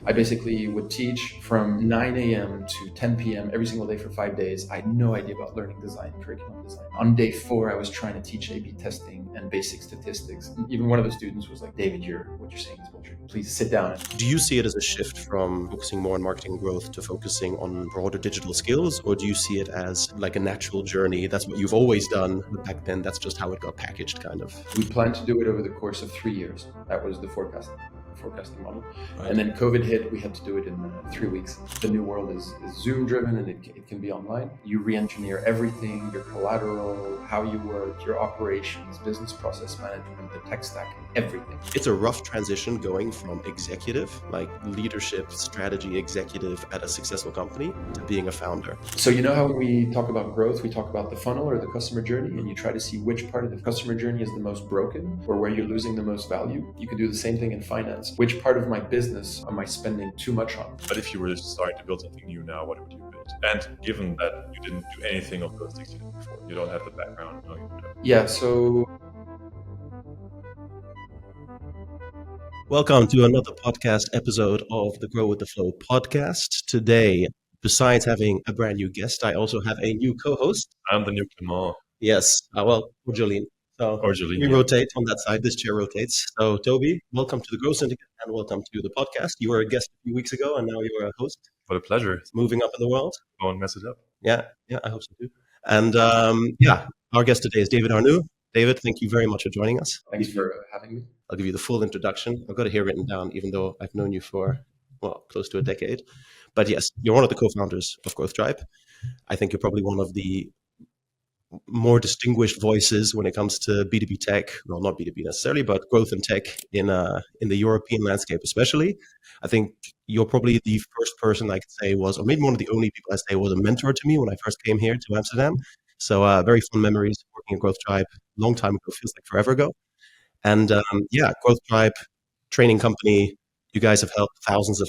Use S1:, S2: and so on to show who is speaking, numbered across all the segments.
S1: I basically would teach from 9 a.m. to 10 p.m. every single day for 5 days. I had no idea about learning design, curriculum design. On day 4, I was trying to teach A/B testing and basic statistics. And even one of the students was like, "David, what you're saying is bullshit. Please sit down."
S2: Do you see it as a shift from focusing more on marketing growth to focusing on broader digital skills? Or do you see it as like a natural journey? That's what you've always done, but back then that's just how it got packaged, kind of.
S1: We planned to do it over the course of 3 years. That was the forecasting model.
S2: Right.
S1: And then COVID hit, we had to do it in 3 weeks. The new world is Zoom driven, and it can be online. You re-engineer everything, your collateral, how you work, your operations, business process management, the tech stack, everything.
S2: It's a rough transition going from executive, like leadership, strategy executive at a successful company, to being a founder.
S1: So you know how when we talk about growth, we talk about the funnel or the customer journey, and you try to see which part of the customer journey is the most broken or where you're losing the most value. You can do the same thing in finance. Which part of my business am I spending too much on?
S3: But if you were starting to build something new now, what would you build? And given that you didn't do anything of those things you did before, you don't have the background. No, you don't.
S1: Yeah, so
S2: Welcome to another podcast episode of the Grow with the Flow podcast. Today, besides having a brand new guest, I also have a new co-host.
S3: I'm the new Clement.
S2: Yes, or Jolene. So
S3: Or Jolene,
S2: we
S3: yeah.
S2: rotate on that side. This chair rotates. So Toby, welcome to the Grow Syndicate and welcome to the podcast. You were a guest a few weeks ago and now you're a host.
S3: What a pleasure.
S2: Moving up in the world.
S3: Don't mess it up.
S2: Yeah, I hope so too. And our guest today is David Arnoux. David, thank you very much for joining us.
S1: thanks for having me.
S2: I'll give you the full introduction. I've got it here written down, even though I've known you for, close to a decade. But yes, you're one of the co-founders of Growth Tribe. I think you're probably one of the more distinguished voices when it comes to B2B tech. Well, not B2B necessarily, but growth and tech in the European landscape especially. I think you're probably the first person I could say was, or maybe one of the only people I say was a mentor to me when I first came here to Amsterdam. So very fun memories working at Growth Tribe, long time ago, feels like forever ago. And Growth Tribe, training company. You guys have helped thousands of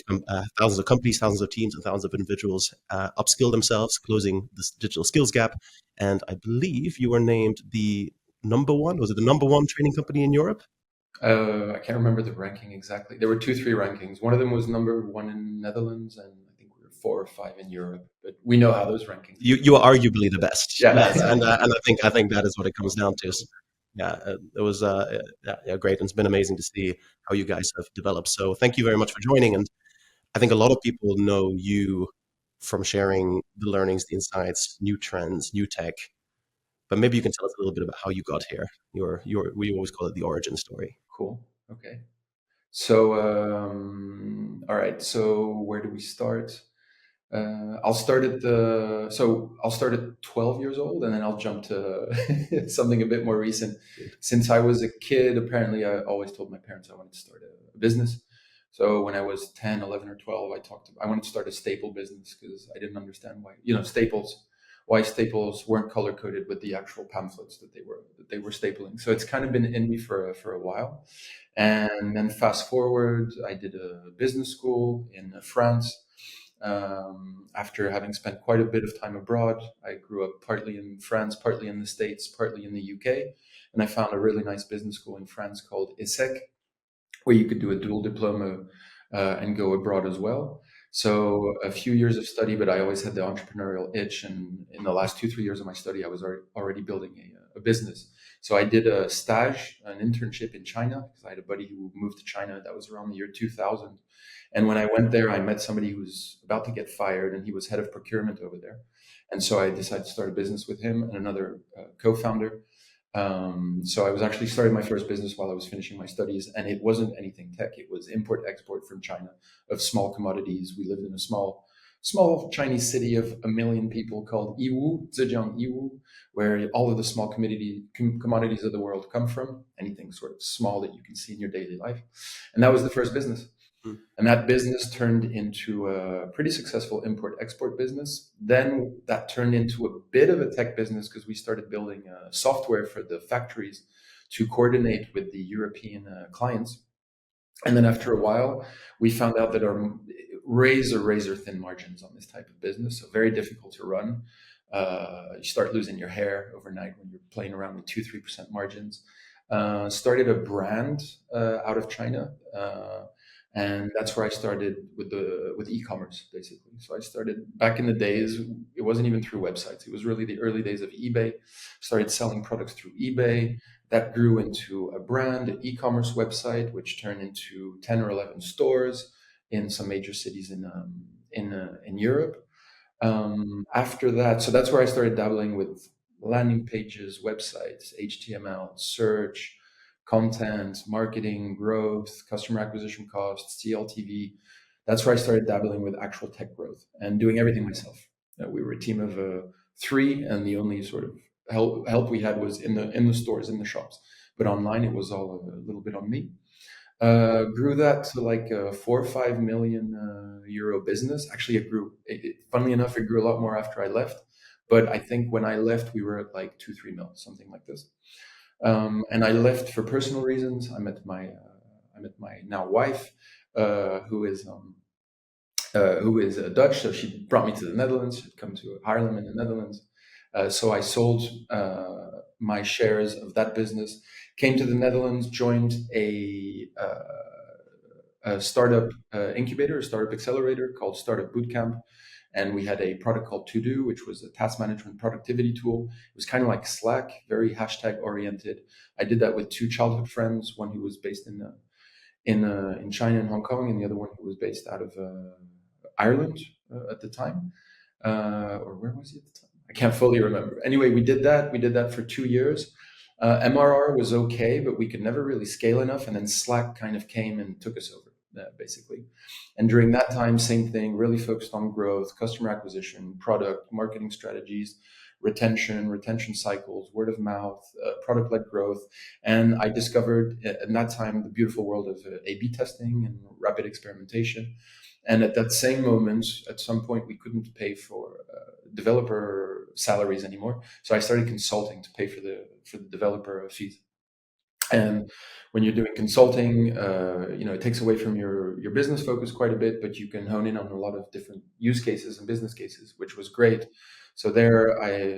S2: companies, thousands of teams, and thousands of individuals upskill themselves, closing this digital skills gap. And I believe you were named the number one. Was it the number one training company in Europe?
S1: I can't remember the ranking exactly. There were 2-3 rankings. One of them was number 1 in Netherlands, and I think we were 4 or 5 in Europe. But we know how those rankings.
S2: You are arguably the best.
S1: Yeah.
S2: and I think that is what it comes down to. So, it was great. And it's been amazing to see how you guys have developed. So thank you very much for joining. And I think a lot of people know you from sharing the learnings, the insights, new trends, new tech. But maybe you can tell us a little bit about how you got here. We always call it the origin story.
S1: Cool. Okay. So, all right. So where do we start? I'll start at 12 years old, and then I'll jump to something a bit more recent. Since I was a kid, apparently I always told my parents I wanted to start a business. So when I was 10, 11 or 12, I wanted to start a staple business because I didn't understand why staples weren't color coded with the actual pamphlets that they were stapling. So it's kind of been in me for a while. And then fast forward, I did a business school in France. After having spent quite a bit of time abroad, I grew up partly in France, partly in the States, partly in the UK. And I found a really nice business school in France called ESSEC, where you could do a dual diploma and go abroad as well. So a few years of study, but I always had the entrepreneurial itch. And in the last 2-3 years of my study, I was already building a business. So I did a stage, an internship in China, because I had a buddy who moved to China. That was around the year 2000. And when I went there, I met somebody who was about to get fired, and he was head of procurement over there. And so I decided to start a business with him and another co-founder. So I was actually starting my first business while I was finishing my studies, and it wasn't anything tech. It was import-export from China of small commodities. We lived in a small Chinese city of 1 million people called Yiwu, Zhejiang Yiwu, where all of the small commodities of the world come from, anything sort of small that you can see in your daily life. And that was the first business. And that business turned into a pretty successful import-export business. Then that turned into a bit of a tech business because we started building software for the factories to coordinate with the European clients. And then after a while, we found out that our razor thin margins on this type of business, so very difficult to run. You start losing your hair overnight when you're playing around with 2-3% margins. Started a brand out of China. And that's where I started with e-commerce, basically. So I started back in the days. It wasn't even through websites. It was really the early days of eBay. Started selling products through eBay. That grew into a brand, an e-commerce website, which turned into 10 or 11 stores in some major cities in Europe. After that, so that's where I started dabbling with landing pages, websites, HTML, search, content, marketing, growth, customer acquisition costs, CLTV. That's where I started dabbling with actual tech growth and doing everything myself. We were a team of three, and the only sort of help we had was in the stores, in the shops. But online, it was all a little bit on me. Grew that to like a 4 or 5 million euro business. Actually, it grew. Funnily enough, it grew a lot more after I left. But I think when I left, we were at like 2, 3 mil, something like this. And I left for personal reasons. I met my now wife, who is Dutch. So she brought me to the Netherlands. She'd come to Haarlem in the Netherlands. So I sold my shares of that business, came to the Netherlands, joined a startup incubator, a startup accelerator called Startup Bootcamp. And we had a product called To Do, which was a task management productivity tool. It was kind of like Slack, very hashtag oriented. I did that with two childhood friends, one who was based in China and Hong Kong, and the other one who was based out of Ireland at the time. Or where was he at the time? I can't fully remember. Anyway, we did that. We did that for 2 years. MRR was okay, but we could never really scale enough. And then Slack kind of came and took us over, basically. And during that time, same thing, really focused on growth, customer acquisition, product, marketing strategies, retention cycles, word of mouth, product-led growth. And I discovered at that time the beautiful world of A/B testing and rapid experimentation. And at that same moment, at some point, we couldn't pay for developer salaries anymore. So I started consulting to pay for the developer fees. And when you're doing consulting, it takes away from your business focus quite a bit, but you can hone in on a lot of different use cases and business cases, which was great. So there,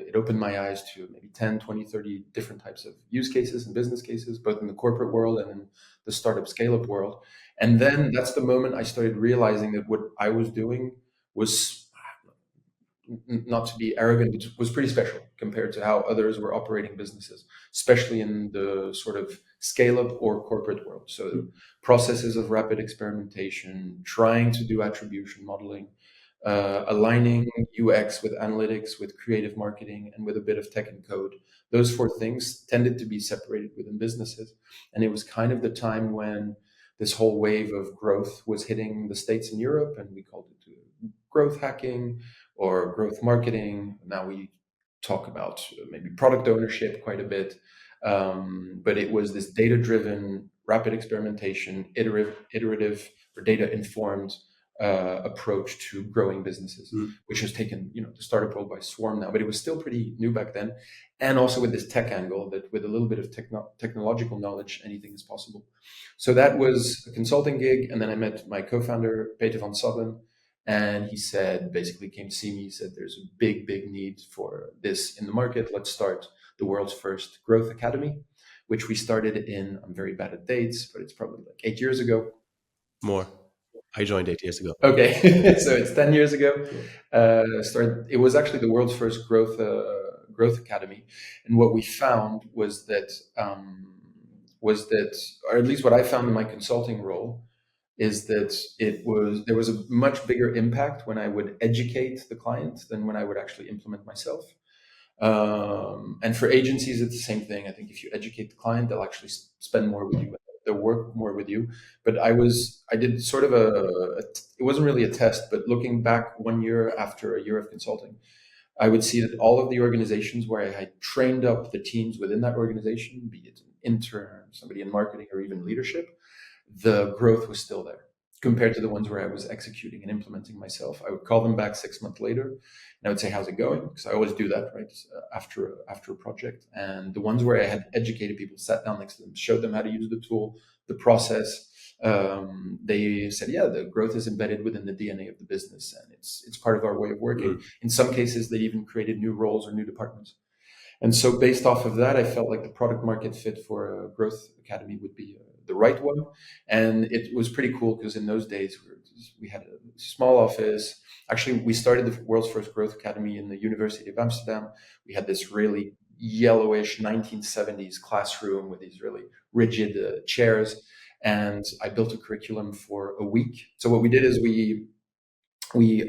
S1: it opened my eyes to maybe 10, 20, 30 different types of use cases and business cases, both in the corporate world and in the startup scale-up world. And then that's the moment I started realizing that what I was doing was, not to be arrogant, but was pretty special compared to how others were operating businesses, especially in the sort of scale-up or corporate world. So processes of rapid experimentation, trying to do attribution modeling, aligning UX with analytics, with creative marketing, and with a bit of tech and code. Those four things tended to be separated within businesses. And it was kind of the time when this whole wave of growth was hitting the States and Europe, and we called it growth hacking or growth marketing. Now we talk about maybe product ownership quite a bit. But it was this data-driven, rapid experimentation, iterative or data-informed approach to growing businesses, which has taken the startup world by swarm now. But it was still pretty new back then, and also with this tech angle that with a little bit of technological knowledge, anything is possible. So that was a consulting gig, and then I met my co-founder Peter van Sodden, and he said, basically came to see me. He said, "There's a big need for this in the market. Let's start the world's first growth academy," which we started in. I'm very bad at dates, but it's probably like 8 years ago.
S2: More. I joined 8 years ago.
S1: Okay, so it's 10 years ago. It was actually the world's first growth academy, and what we found was that, or at least what I found in my consulting role, is that there was a much bigger impact when I would educate the client than when I would actually implement myself. And for agencies, it's the same thing. I think if you educate the client, they'll actually spend more with you. They'll work more with you. But I did sort of it wasn't really a test, but looking back 1 year after a year of consulting, I would see that all of the organizations where I had trained up the teams within that organization, be it an intern, somebody in marketing, or even leadership, the growth was still there compared to the ones where I was executing and implementing myself. I would call them back 6 months later, and I would say, "How's it going?" Because I always do that, right? After a project. And the ones where I had educated people, sat down next to them, showed them how to use the tool, the process, they said, "Yeah, the growth is embedded within the DNA of the business, and it's part of our way of working." In some cases, they even created new roles or new departments. And so based off of that, I felt like the product market fit for a growth academy would be the right one. And it was pretty cool because in those days we had a small office. Actually, we started the world's first growth academy in the University of Amsterdam. We had this really yellowish 1970s classroom with these really rigid chairs. And I built a curriculum for a week. So what we did is we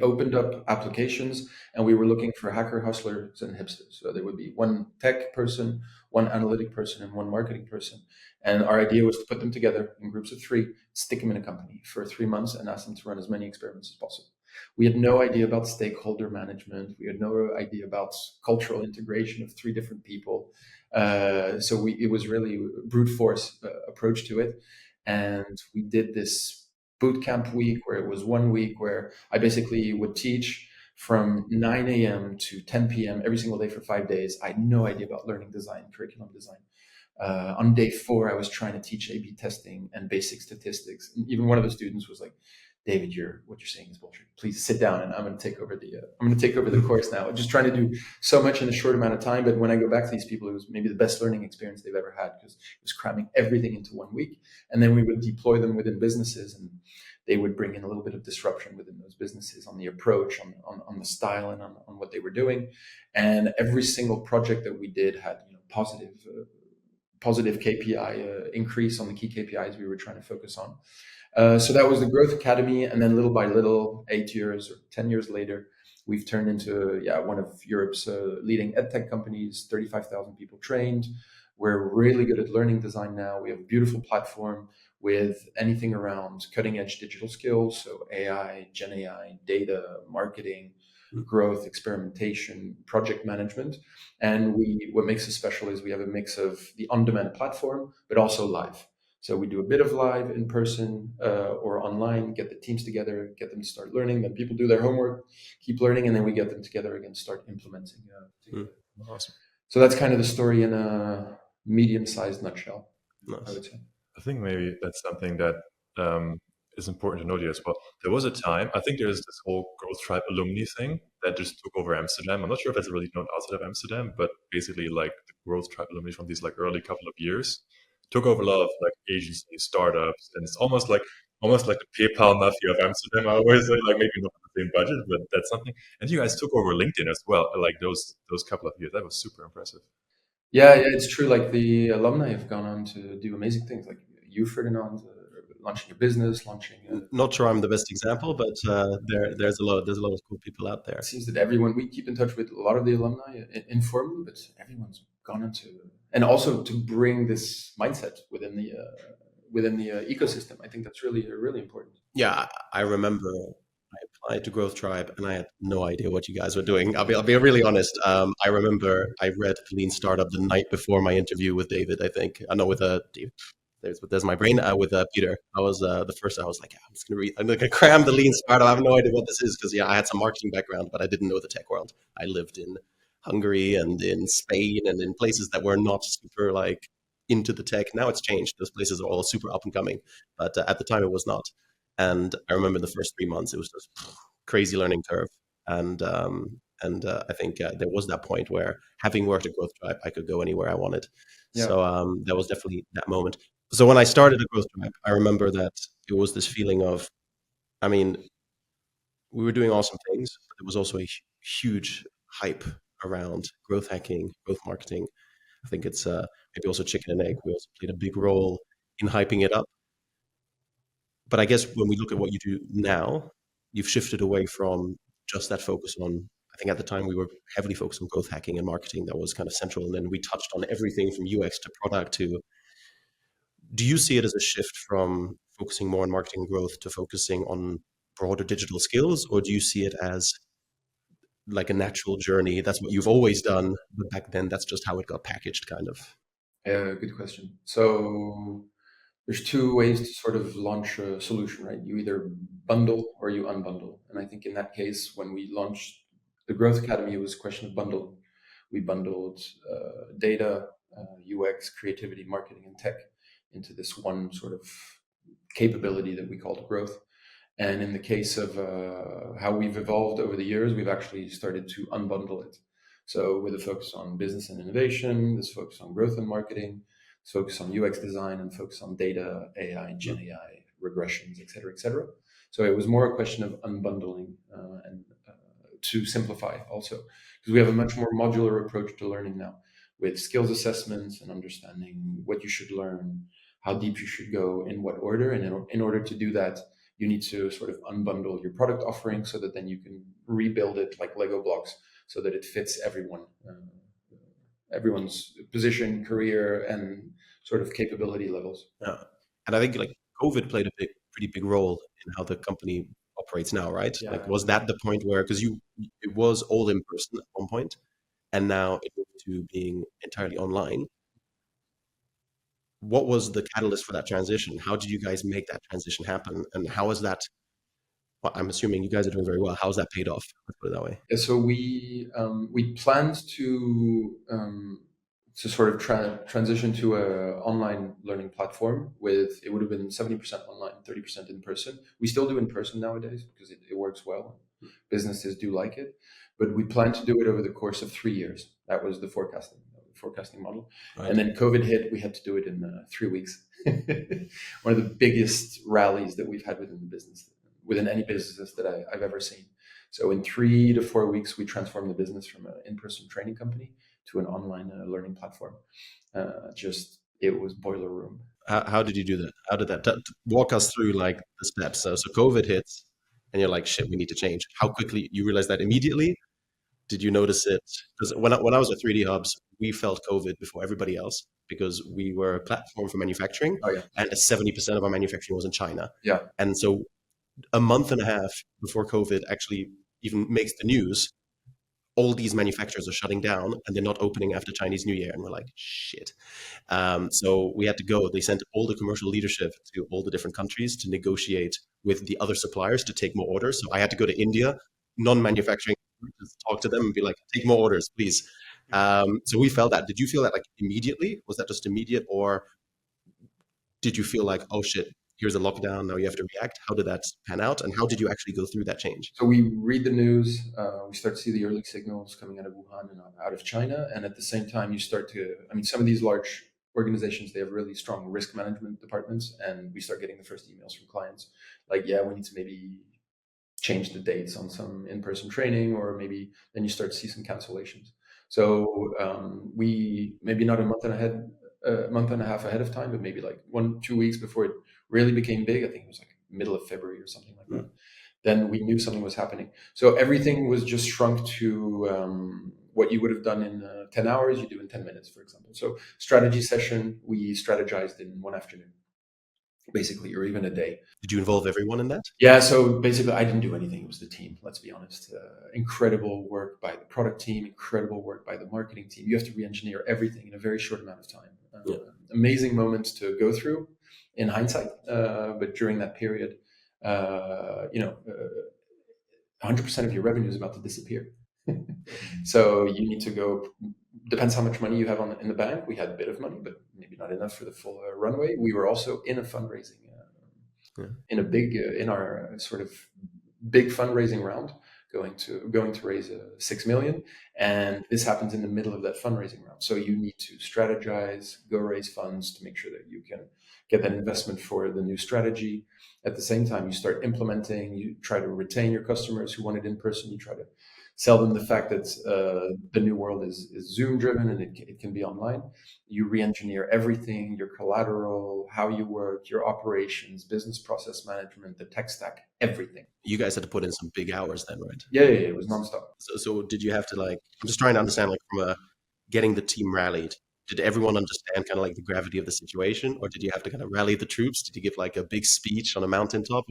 S1: opened up applications and we were looking for hacker hustlers and hipsters. So there would be one tech person, one analytic person, and one marketing person. And our idea was to put them together in groups of 3, stick them in a company for 3 months and ask them to run as many experiments as possible. We had no idea about stakeholder management. We had no idea about cultural integration of 3 different people. So it was really brute force approach to it. And we did this boot camp week where it was 1 week where I basically would teach from 9 a.m. to 10 p.m. every single day for 5 days. I had no idea about learning design, curriculum design. On day 4, I was trying to teach A/B testing and basic statistics. And even one of the students was like, "David, what you're saying is bullshit. Please sit down, and I'm going to take over the course now." Just trying to do so much in a short amount of time. But when I go back to these people, it was maybe the best learning experience they've ever had because it was cramming everything into 1 week. And then we would deploy them within businesses, and they would bring in a little bit of disruption within those businesses on the approach, on the style, and on what they were doing. And every single project that we did had positive KPI increase on the key KPIs we were trying to focus on. So that was the Growth Academy. And then little by little, 8 years or 10 years later, we've turned into one of Europe's leading edtech companies, 35,000 people trained. We're really good at learning design now. We have a beautiful platform with anything around cutting edge digital skills. So AI, Gen AI, data, marketing, growth, experimentation, project management. And what makes us special is we have a mix of the on-demand platform, but also live. So we do a bit of live in person or online, get the teams together, get them to start learning. Then people do their homework, keep learning, and then we get them together again, start implementing.
S3: Awesome.
S1: So that's kind of the story in a medium-sized nutshell, I would say.
S3: I think maybe that's something that is important to note here as well. There was a time, I think there's this whole Growth Tribe alumni thing that just took over Amsterdam. I'm not sure if that's really known outside of Amsterdam, but basically like the Growth Tribe alumni from these like early couple of years took over a lot of like agencies, startups, and it's almost like the PayPal mafia of Amsterdam. I always say, like maybe not the same budget, but that's something. And you guys took over LinkedIn as well, like those couple of years. That was super impressive.
S1: Yeah, it's true. Like the alumni have gone on to do amazing things. Like you, Ferdinand, launching a business,
S2: Not sure I'm the best example, but there's a lot of cool people out there.
S1: It seems that we keep in touch with a lot of the alumni informally, but everyone's gone into, and also to bring this mindset within the ecosystem. I think that's really important.
S2: Yeah, I remember I applied to Growth Tribe and I had no idea what you guys were doing. I'll be really honest. I remember I read Lean Startup the night before my interview with David. I think I know with David. There's my brain with Peter. I was the first. I was like, I'm just gonna read. I'm gonna cram the Lean Startup. I have no idea what this is because I had some marketing background, but I didn't know the tech world. I lived in Hungary and in Spain and in places that were not super like into the tech. Now it's changed. Those places are all super up and coming, but at the time it was not. And I remember the first 3 months, it was just crazy learning curve. And I think there was that point where having worked at Growth Tribe, I could go anywhere I wanted.
S1: Yeah.
S2: So that was definitely that moment. So when I started at Growth Tribe, I remember that it was this feeling of, I mean, we were doing awesome things, but there was also a huge hype around growth hacking, growth marketing. I think it's maybe also chicken and egg. We also played a big role in hyping it up. But I guess when we look at what you do now, you've shifted away from just that focus on, I think at the time we were heavily focused on growth hacking and marketing. That was kind of central. And then we touched on everything from UX to product to, do you see it as a shift from focusing more on marketing growth to focusing on broader digital skills? Or do you see it as like a natural journey? That's what you've always done, but back then that's just how it got packaged kind of.
S1: Good question. So there's 2 ways to sort of launch a solution, right? You either bundle or you unbundle. And I think in that case, when we launched the Growth Academy, it was a question of bundle. We bundled data, UX, creativity, marketing, and tech into this one sort of capability that we called growth. And in the case of how we've evolved over the years, we've actually started to unbundle it. So with a focus on business and innovation, this focus on growth and marketing, focus on UX design and focus on data, AI, Gen AI, regressions, et cetera, et cetera. So it was more a question of unbundling and to simplify also, because we have a much more modular approach to learning now, with skills assessments and understanding what you should learn, how deep you should go, in what order. And in order to do that, you need to sort of unbundle your product offering so that then you can rebuild it like Lego blocks so that it fits everyone's position, career, and sort of capability levels.
S2: Yeah. And I think like COVID played a pretty big role in how the company operates now, right?
S1: Yeah.
S2: Like, was that the point where, because it was all in person at one point, and now it moved to being entirely online. What was the catalyst for that transition? How did you guys make that transition happen? And how is that? Well, I'm assuming you guys are doing very well. How's that paid off? Let's put it that way.
S1: Yeah, so we planned to sort of transition to a online learning platform with, it would have been 70% online, 30% in person. We still do in person nowadays because it works well. Businesses do like it, but we plan to do it over the course of 3 years. That was the forecasting model.
S2: Right.
S1: And then COVID hit. We had to do it in 3 weeks. One of the biggest rallies that we've had within the business, within any business that I've ever seen. So in 3 to 4 weeks, we transformed the business from an in-person training company to an online learning platform. It was boiler room.
S2: How did you do that? How did that walk us through like the steps? So COVID hits, and you're like, shit, we need to change. How quickly you realized that immediately? Did you notice it? Because when I was at 3D Hubs, we felt COVID before everybody else because we were a platform for manufacturing, and 70% of our manufacturing was in China.
S1: Yeah.
S2: And so a month and a half before COVID actually even makes the news, all these manufacturers are shutting down and they're not opening after Chinese New Year. And we're like, shit. So we had to go. They sent all the commercial leadership to all the different countries to negotiate with the other suppliers to take more orders. So I had to go to India, non-manufacturing, just talk to them and be like, take more orders, please. So we felt that. Did you feel that like immediately? Was that just immediate, or did you feel like, oh shit, here's a lockdown, now you have to react? How did that pan out, and how did you actually go through that change?
S1: So we read the news, we start to see the early signals coming out of Wuhan and out of China, and at the same time, you start to, some of these large organizations, they have really strong risk management departments, and we start getting the first emails from clients like, yeah, we need to maybe change the dates on some in-person training, or maybe then you start to see some cancellations. So we, maybe not a month and a half ahead of time, but maybe like 1-2 weeks before it really became big, I think it was like middle of February or something like that, then we knew something was happening. So everything was just shrunk to what you would have done in 10 hours, you do in 10 minutes, for example. So strategy session, we strategized in one afternoon, basically, or even a day.
S2: Did you involve everyone in that?
S1: Yeah, so basically I didn't do anything. It was the team, let's be honest. Incredible work by the product team, incredible work by the marketing team. You have to re-engineer everything in a very short amount of time. Amazing moments to go through in hindsight, but during that period, 100% of your revenue is about to disappear. So you need to go, depends how much money you have in the bank. We had a bit of money, but maybe not enough for the full runway. We were also in a fundraising, in our sort of big fundraising round, going to raise 6 million. And this happens in the middle of that fundraising round. So you need to strategize, go raise funds to make sure that you can get that investment for the new strategy. At the same time, you start implementing, you try to retain your customers who want it in person. You try to sell them the fact that the new world is Zoom driven and it can be online. You re-engineer everything, your collateral, how you work, your operations, business process management, the tech stack, everything.
S2: You guys had to put in some big hours then, right?
S1: Yeah, it was nonstop.
S2: So did you have to I'm just trying to understand from getting the team rallied, did everyone understand kind of like the gravity of the situation, or did you have to kind of rally the troops? Did you give like a big speech on a mountaintop?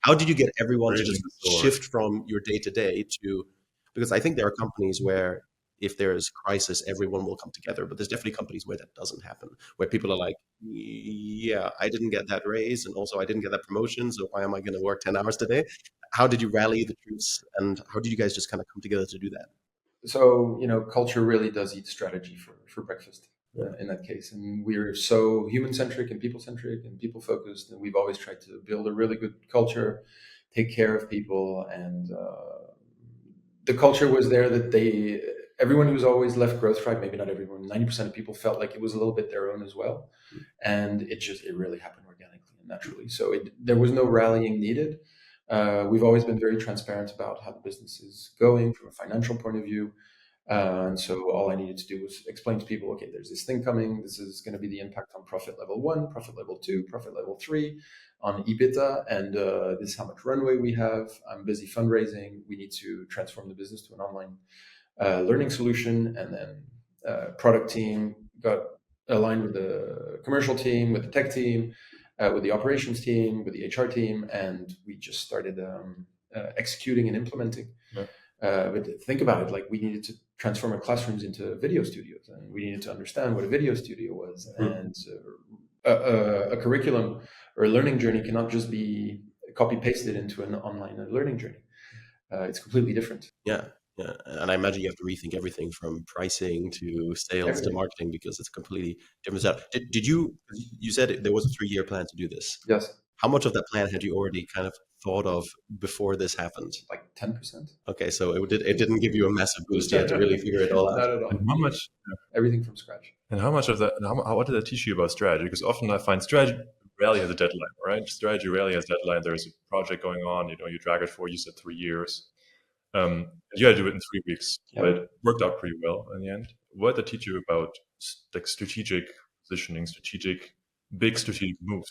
S2: How did you get everyone to just shift from your day to day to, because I think there are companies where if there is crisis, everyone will come together, but there's definitely companies where that doesn't happen, where people are like, yeah, I didn't get that raise, and also I didn't get that promotion, so why am I going to work 10 hours today? How did you rally the troops, and how did you guys just kind of come together to do that?
S1: So, culture really does eat strategy for breakfast in that case. And we're so human-centric and people-centric and people-focused, and we've always tried to build a really good culture, take care of people, and the culture was there that everyone who's always left Growth Tribe, maybe not everyone, 90% of people felt like it was a little bit their own as well. And it really happened organically and naturally. So there was no rallying needed. We've always been very transparent about how the business is going from a financial point of view. And so all I needed to do was explain to people, okay, there's this thing coming. This is going to be the impact on profit level 1, profit level 2, profit level 3, on EBITDA. And this is how much runway we have. I'm busy fundraising. We need to transform the business to an online learning solution. And then product team got aligned with the commercial team, with the tech team, with the operations team, with the HR team. And we just started executing and implementing.
S3: Yeah.
S1: But think about it, like we needed to transform our classrooms into video studios, and we needed to understand what a video studio was. And a curriculum or a learning journey cannot just be copy pasted into an online learning journey. It's completely different.
S2: Yeah. And I imagine you have to rethink everything from pricing to sales to marketing, because it's a completely different setup. Did you said there was a 3-year plan to do this?
S1: Yes.
S2: How much of that plan had you already kind of thought of before this happened?
S1: Like 10%.
S2: Okay, so it didn't give you a massive boost yet to really figure it all out.
S1: Not at all.
S3: And how much?
S1: Everything from scratch.
S3: And how much of that? What did that teach you about strategy? Because often I find strategy rarely has a deadline, right? Strategy rarely has a deadline. There's a project going on. You drag it for, you said 3 years. You had to do it in 3 weeks, but it worked out pretty well in the end. What did that teach you about like strategic positioning, big strategic moves?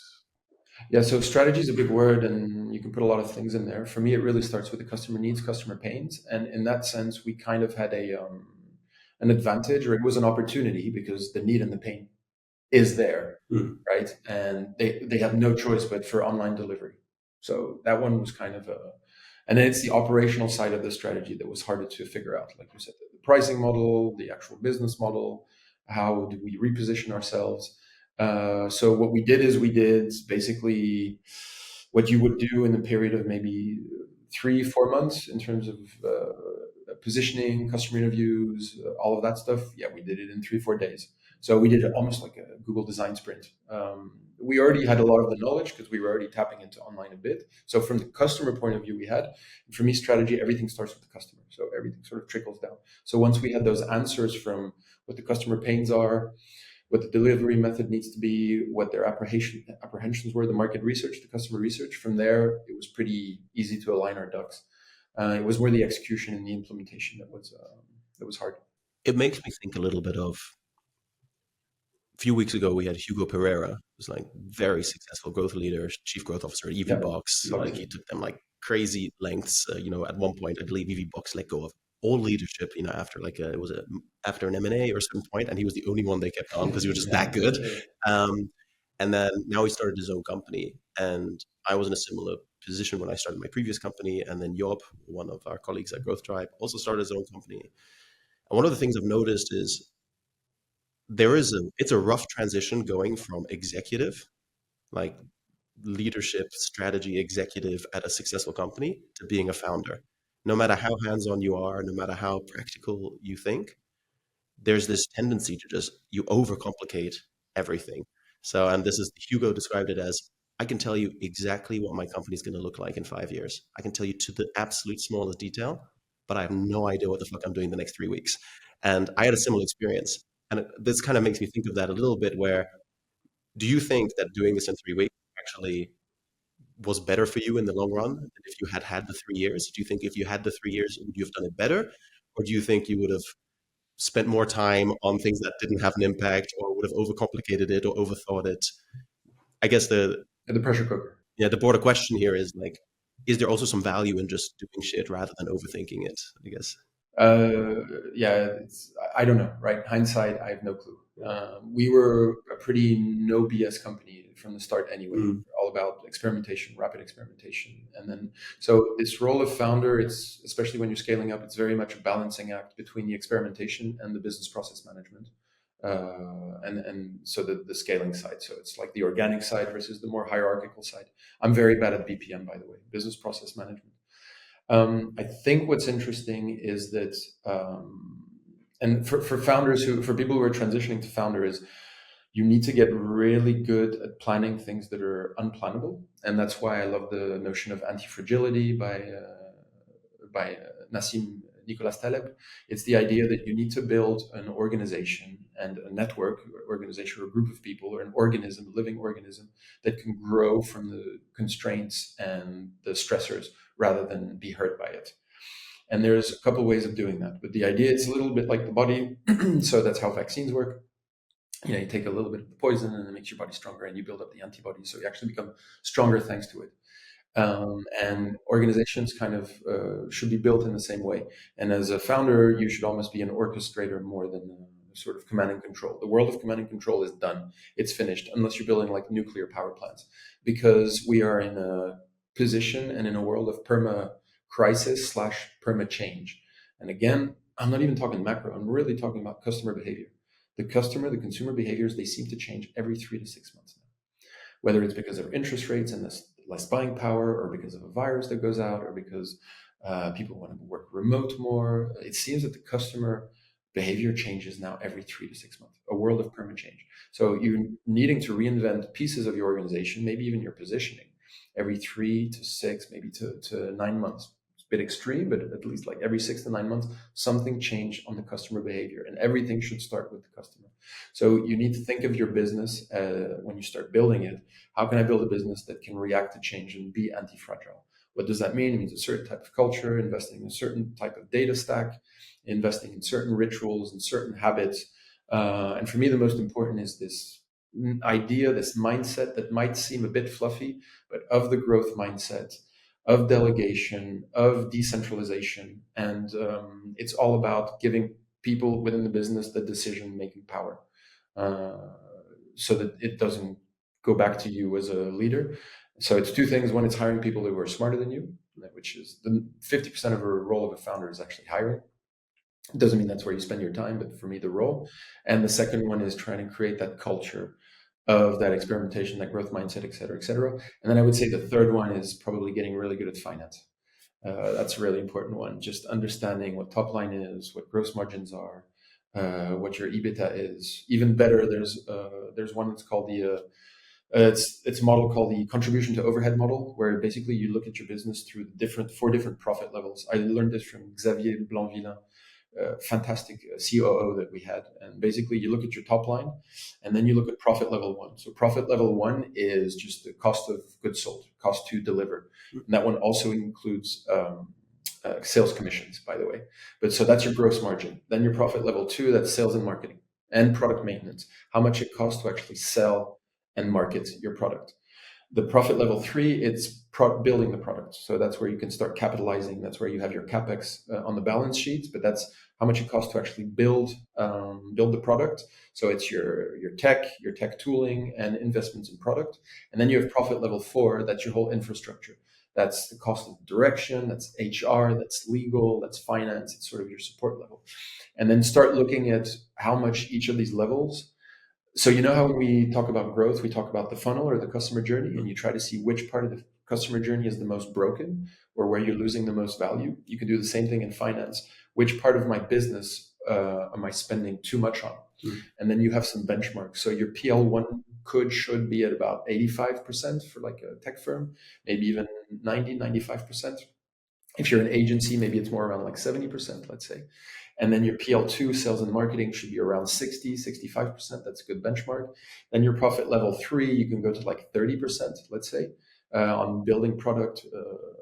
S1: Yeah, so strategy is a big word, and you can put a lot of things in there. For me, it really starts with the customer needs, customer pains, and in that sense, we kind of had an advantage, or it was an opportunity, because the need and the pain is there, right? And they have no choice but for online delivery. So that one was kind of and then it's the operational side of the strategy that was harder to figure out. Like you said, the pricing model, the actual business model, how do we reposition ourselves? So what we did is we did basically what you would do in a period of maybe 3-4 months in terms of positioning, customer interviews, all of that stuff. Yeah, we did it in 3-4 days. So we did it almost like a Google design sprint. We already had a lot of the knowledge because we were already tapping into online a bit. So from the customer point of view, we had, for me, strategy, everything starts with the customer. So everything sort of trickles down. So once we had those answers from what the customer pains are, what the delivery method needs to be, what their apprehensions were, the market research, the customer research, from there, it was pretty easy to align our ducks. It was more the execution and the implementation that was hard.
S2: It makes me think a little bit of, a few weeks ago, we had Hugo Pereira, who's like very successful growth leader, chief growth officer at EVBox. Like he took them like crazy lengths. At one point, I believe EVBox let go of all leadership. After after an M&A or a certain point, and he was the only one they kept on because he was just that good. And then now he started his own company, and I was in a similar position when I started my previous company. And then Job, one of our colleagues at Growth Tribe, also started his own company. And one of the things I've noticed is it's a rough transition going from executive, like leadership, strategy executive at a successful company, to being a founder. No matter how hands-on you are, no matter how practical you think, there's this tendency to you overcomplicate everything. So, and Hugo described it as, I can tell you exactly what my company is going to look like in 5 years. I can tell you to the absolute smallest detail, but I have no idea what the fuck I'm doing the next 3 weeks. And I had a similar experience. And this kind of makes me think of that a little bit, where do you think that doing this in 3 weeks actually was better for you in the long run than if you had the 3 years? Do you think if you had the 3 years, would you have done it better? Or do you think you would have spent more time on things that didn't have an impact, or would have overcomplicated it or overthought it? I guess the
S1: pressure cooker.
S2: Yeah, the broader question here is like, is there also some value in just doing shit rather than overthinking it, I guess?
S1: I don't know, right? Hindsight, I have no clue. We were a pretty no BS company from the start anyway. All about experimentation, rapid experimentation. And then, so this role of founder, it's, especially when you're scaling up, it's very much a balancing act between the experimentation and the business process management. And so the scaling side. So it's like the organic side versus the more hierarchical side. I'm very bad at BPM, by the way, business process management. I think what's interesting is that, and for founders for people who are transitioning to founder, is you need to get really good at planning things that are unplannable. And that's why I love the notion of anti-fragility by Nassim Nicolas Taleb. It's the idea that you need to build an organization and a network, or organization, or a group of people, or an organism, a living organism that can grow from the constraints and the stressors rather than be hurt by it. And there's a couple ways of doing that. But the idea, it's a little bit like the body. So that's how vaccines work. You take a little bit of the poison and it makes your body stronger, and you build up the antibodies. So you actually become stronger thanks to it. And organizations kind of should be built in the same way. And as a founder, you should almost be an orchestrator more than a sort of command and control. The world of command and control is done. It's finished, unless you're building like nuclear power plants, because we are in a position and in a world of perma crisis / perma change. And again, I'm not even talking macro. I'm really talking about customer behavior. The consumer behaviors, they seem to change every 3 to 6 months now. Whether it's because of interest rates and less buying power, or because of a virus that goes out, or because people want to work remote more. It seems that the customer behavior changes now every 3 to 6 months, a world of permanent change. So you're needing to reinvent pieces of your organization, maybe even your positioning, every 3 to 6, maybe to 9 months. It's a bit extreme, but at least like every 6 to 9 months, something changed on the customer behavior, and everything should start with the customer. So you need to think of your business when you start building it. How can I build a business that can react to change and be anti-fragile? What does that mean? It means a certain type of culture, investing in a certain type of data stack, investing in certain rituals and certain habits. And for me, the most important is this idea, this mindset that might seem a bit fluffy, but of the growth mindset, of delegation, of decentralization. And it's all about giving people within the business the decision-making power, so that it doesn't go back to you as a leader. So it's two things. One, it's hiring people who are smarter than you, which is the 50% of a role of a founder is actually hiring. It doesn't mean that's where you spend your time, but for me, the role. And the second one is trying to create that culture of that experimentation, that growth mindset, et cetera, et cetera. And then I would say the third one is probably getting really good at finance. That's a really important one. Just understanding what top line is, what gross margins are, what your EBITDA is. Even better, there's one that's called it's a model called the contribution to overhead model, where basically you look at your business through four different profit levels. I learned this from Xavier Blanvillin, fantastic COO that we had. And basically you look at your top line, and then you look at profit level 1. So profit level 1 is just the cost of goods sold, cost to deliver. And that one also includes sales commissions, by the way. But so that's your gross margin. Then your profit level 2, that's sales and marketing and product maintenance, how much it costs to actually sell and market your product. The profit level 3, it's building the product. So that's where you can start capitalizing. That's where you have your CapEx on the balance sheets, but that's how much it costs to actually build the product. So it's your tech tooling and investments in product. And then you have profit level 4, that's your whole infrastructure. That's the cost of direction, that's HR, that's legal, that's finance. It's sort of your support level. And then start looking at how much each of these levels. So how when we talk about growth, we talk about the funnel or the customer journey, and you try to see which part of the customer journey is the most broken or where you're losing the most value. You can do the same thing in finance. Which part of my business am I spending too much on? And then you have some benchmarks. So your PL1 should be at about 85% for like a tech firm, maybe even 95%. If you're an agency, maybe it's more around like 70%, let's say. And then your PL2, sales and marketing, should be around 65%. That's a good benchmark. Then your profit level 3, you can go to like 30%, let's say, on building product.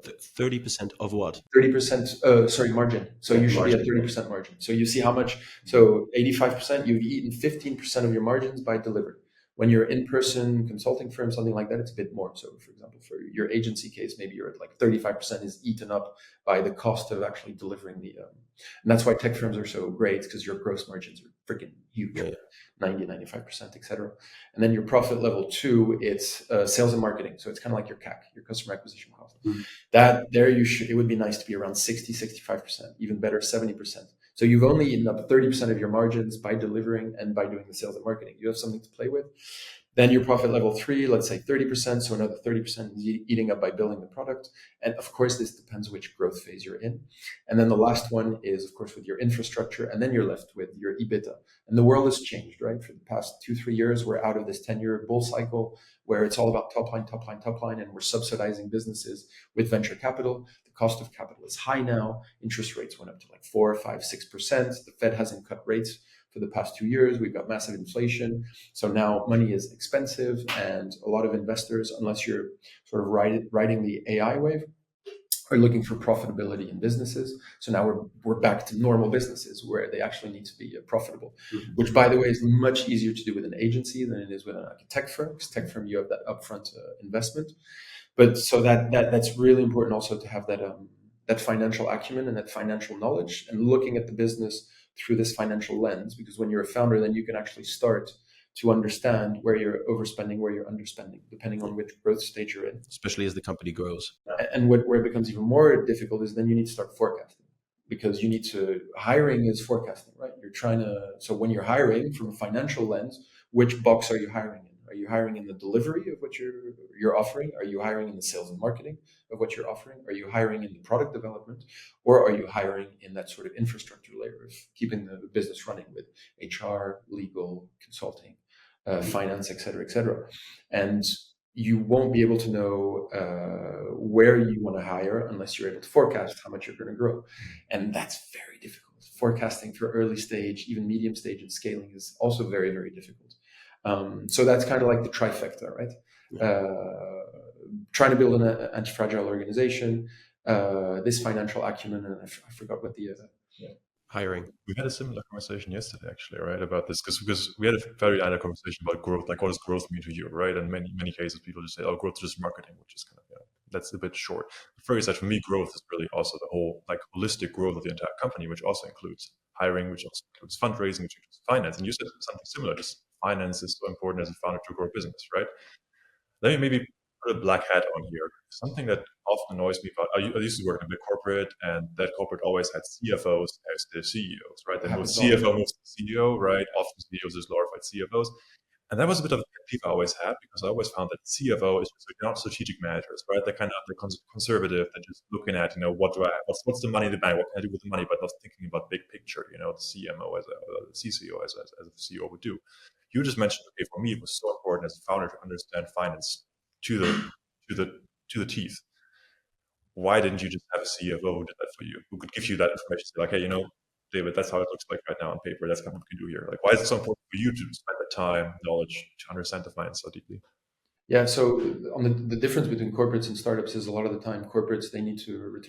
S2: 30% of what?
S1: 30%, margin. So you should be at 30% margin. So you see how much, so 85%, you've eaten 15% of your margins by delivery. When you're in-person consulting firm, something like that, it's a bit more. So for example, for your agency case, maybe you're at like 35% is eaten up by the cost of actually delivering and that's why tech firms are so great, because your gross margins are freaking huge, 90-95%, et cetera. And then your profit level 2, it's sales and marketing. So it's kind of like your CAC, your customer acquisition cost. That there it would be nice to be around 60-65%, even better 70%. So you've only eaten up 30% of your margins by delivering and by doing the sales and marketing. You have something to play with. Then your profit level 3, let's say 30%. So another 30% is eating up by building the product. And of course, this depends which growth phase you're in. And then the last one is, of course, with your infrastructure. And then you're left with your EBITDA. And the world has changed, right? For the past 2-3 years, we're out of this 10-year bull cycle where it's all about top line, top line, top line. And we're subsidizing businesses with venture capital. The cost of capital is high now. Interest rates went up to like 4, 5, 6%. The Fed hasn't cut rates for the past 2 years. We've got massive inflation. So now money is expensive, and a lot of investors, unless you're sort of riding the AI wave, are looking for profitability in businesses. So now we're back to normal businesses where they actually need to be profitable, which, by the way, is much easier to do with an agency than it is with a tech firm. Because tech firm, you have that upfront investment. But so that's really important also to have that financial acumen and that financial knowledge, and looking at the business through this financial lens. Because when you're a founder, then you can actually start to understand where you're overspending, where you're underspending, depending on which growth stage you're in.
S2: Especially as the company grows.
S1: And where it becomes even more difficult is then you need to start forecasting, because you need to, hiring is forecasting, right? So when you're hiring from a financial lens, which box are you hiring in? Are you hiring in the delivery of what you're offering? Are you hiring in the sales and marketing of what you're offering? Are you hiring in the product development? Or are you hiring in that sort of infrastructure layer of keeping the business running with HR, legal, consulting, finance, et cetera, et cetera? And you won't be able to know where you want to hire unless you're able to forecast how much you're going to grow. And that's very difficult. Forecasting for early stage, even medium stage, and scaling is also very, very difficult. So that's kind of like the trifecta, right? Trying to build an anti-fragile organization, this financial acumen, and I forgot what the
S2: hiring.
S3: We had a similar conversation yesterday, actually, right, about this, because we had a very other conversation about growth, like what does growth mean to you, right? And many cases people just say, oh, growth is just marketing, which is kind of, that's a bit short. But for example, for me, growth is really also the whole like holistic growth of the entire company, which also includes hiring, which also includes fundraising, which includes finance. And you said something similar, just finance is so important as a founder to grow a business, right? Let me maybe put a black hat on here. Something that often annoys me about, I used to work in a big corporate, and that corporate always had CFOs as the CEOs, right? Then the CFO moves to CEO, right? Often CEOs is glorified CFOs. And that was a bit of a pet peeve I always had, because I always found that CFO is just not strategic managers, right? They're kind of the conservative. They're just looking at, what's the money in the bank? What can I do with the money? But not thinking about big picture, the CMO as the CCO as a CEO would do. You just mentioned, okay, for me, it was so important as a founder to understand finance to the teeth. Why didn't you just have a CFO who did that for you, who could give you that information? Say like, hey, David, that's how it looks like right now on paper. That's kind of what we can do here. Like, why is it so important for you to spend the time, knowledge to understand the finance so deeply?
S1: Yeah, so on the difference between corporates and startups is a lot of the time corporates, they need to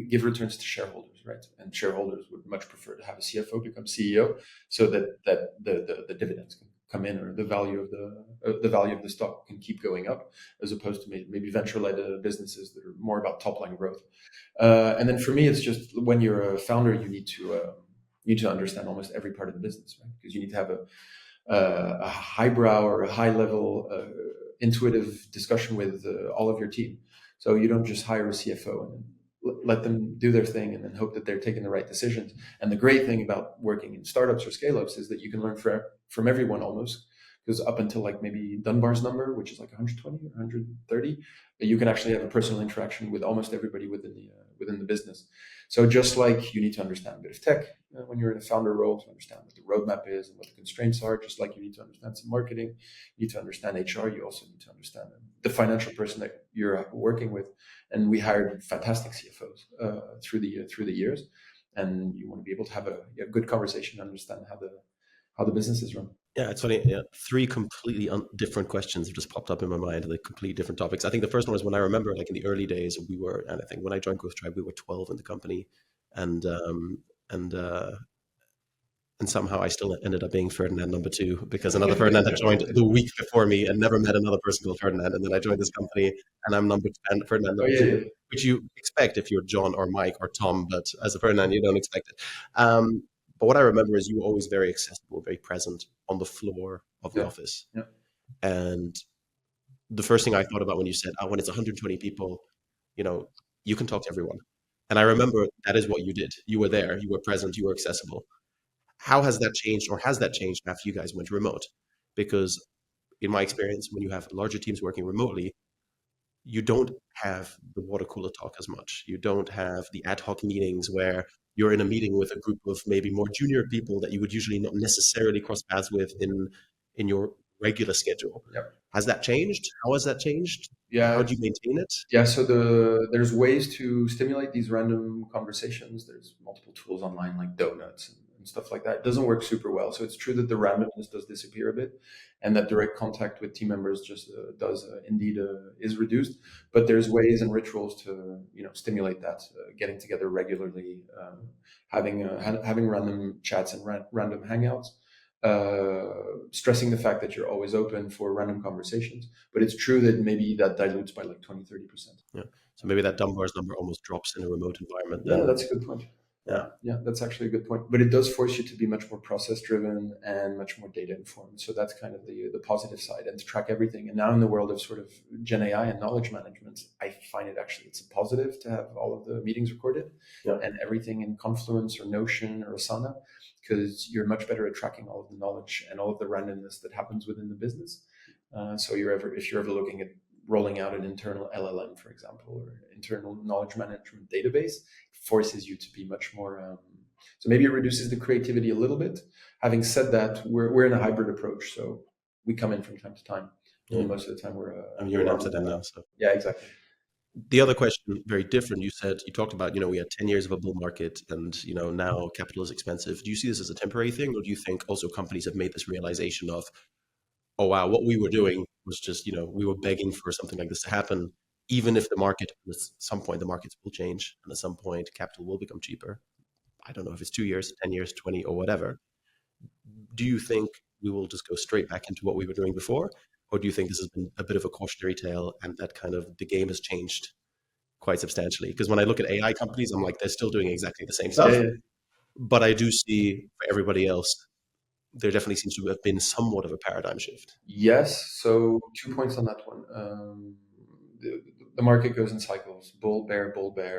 S1: give returns to shareholders, right? And shareholders would much prefer to have a CFO become CEO, so that the dividends can come in, or the value of the stock can keep going up, as opposed to maybe venture-led businesses that are more about top-line growth. And then for me, it's just when you're a founder, you need to understand almost every part of the business, right? Because you need to have a highbrow or a high-level intuitive discussion with all of your team. So you don't just hire a CFO and let them do their thing and then hope that they're taking the right decisions. And the great thing about working in startups or scale-ups is that you can learn from everyone almost, because up until like maybe Dunbar's number, which is like 120 or 130, you can actually have a personal interaction with almost everybody within the business. So just like you need to understand a bit of tech when you're in a founder role to understand what the roadmap is and what the constraints are, just like you need to understand some marketing, you need to understand HR, you also need to understand the financial person that you're working with. And we hired fantastic CFOs through the years, and you want to be able to have a good conversation and understand how the business is run.
S2: Yeah, it's funny. Yeah, three completely different questions have just popped up in my mind, like completely different topics. I think the first one was when I remember, like in the early days, and I think when I joined Growth Tribe, we were 12 in the company, and somehow I still ended up being Ferdinand number 2, because another Ferdinand had joined the week before me and never met another person called Ferdinand, and then I joined this company and I'm Ferdinand number 2, which you expect if you're John or Mike or Tom, but as a Ferdinand, you don't expect it. But what I remember is you were always very accessible, very present on the floor of the office.
S1: Yeah.
S2: And the first thing I thought about when you said, when it's 120 people, you can talk to everyone. And I remember that is what you did. You were there, you were present, you were accessible. How has that changed, or has that changed after you guys went remote? Because in my experience, when you have larger teams working remotely, you don't have the water cooler talk as much. You don't have the ad hoc meetings where you're in a meeting with a group of maybe more junior people that you would usually not necessarily cross paths with in your regular schedule.
S1: Yep.
S2: Has that changed? How has that changed?
S1: Yeah.
S2: How do you maintain it?
S1: Yeah, so there's ways to stimulate these random conversations. There's multiple tools online like donuts and stuff like that. It doesn't work super well. So it's true that the randomness does disappear a bit, and that direct contact with team members just is reduced. But there's ways and rituals to stimulate that, getting together regularly, having random chats and random hangouts. Stressing the fact that you're always open for random conversations, but it's true that maybe that dilutes by like 20-30%.
S2: Yeah. So maybe that Dunbar's number almost drops in a remote environment.
S1: Yeah, that's a good point. Yeah, that's actually a good point. But it does force you to be much more process driven and much more data informed. So that's kind of the positive side, and to track everything. And now in the world of sort of Gen AI and knowledge management, I find it's a positive to have all of the meetings recorded and everything in Confluence or Notion or Asana, because you're much better at tracking all of the knowledge and all of the randomness that happens within the business. So if you're ever looking at rolling out an internal LLM, for example, or internal knowledge management database, it forces you to be much more. So maybe it reduces the creativity a little bit. Having said that, we're in a hybrid approach, so we come in from time to time. And most of the time
S2: you're in Amsterdam now, so
S1: yeah, exactly.
S2: The other question, very different. You talked about, we had 10 years of a bull market, and now capital is expensive. Do you see this as a temporary thing, or do you think also companies have made this realization of, oh wow, what we were doing was just, we were begging for something like this to happen, even if at some point the markets will change, and at some point capital will become cheaper. I don't know if it's 2 years, 10 years, 20, or whatever. Do you think we will just go straight back into what we were doing before? Or do you think this has been a bit of a cautionary tale, and that kind of the game has changed quite substantially? Because when I look at AI companies, I'm like, they're still doing exactly the same stuff. Yeah. But I do see for everybody else, there definitely seems to have been somewhat of a paradigm shift.
S1: Yes. So 2 points on that one. The market goes in cycles, bull, bear,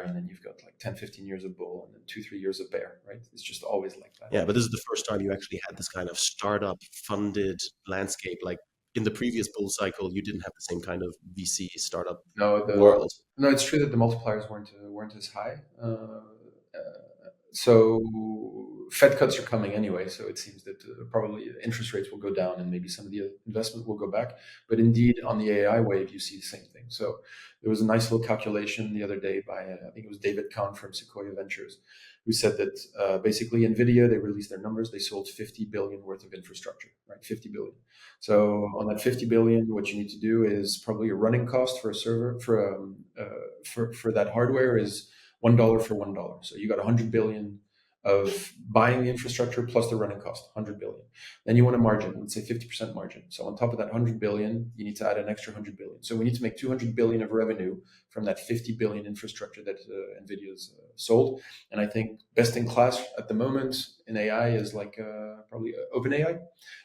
S1: and then you've got like 10, 15 years of bull and then 2-3 years of bear, right? It's just always like that.
S2: Yeah, but this is the first time you actually had this kind of startup funded landscape. Like in the previous bull cycle, you didn't have the same kind of VC startup world.
S1: No, it's true that the multipliers weren't as high. So Fed cuts are coming anyway, so it seems that probably interest rates will go down and maybe some of the investment will go back. But indeed, on the AI wave, you see the same thing. So there was a nice little calculation the other day by, I think it was David Arnoux from Sequoia Ventures, who said that basically NVIDIA, they released their numbers, they sold 50 billion worth of infrastructure, right? 50 billion. So on that 50 billion, what you need to do is probably a running cost for a server, for that hardware is $1 for $1. So you got 100 billion of buying the infrastructure plus the running cost, 100 billion. Then you want a margin, let's say 50% margin. So on top of that 100 billion, you need to add an extra 100 billion. So we need to make 200 billion of revenue from that 50 billion infrastructure that NVIDIA's sold. And I think best in class at the moment in AI is like probably OpenAI.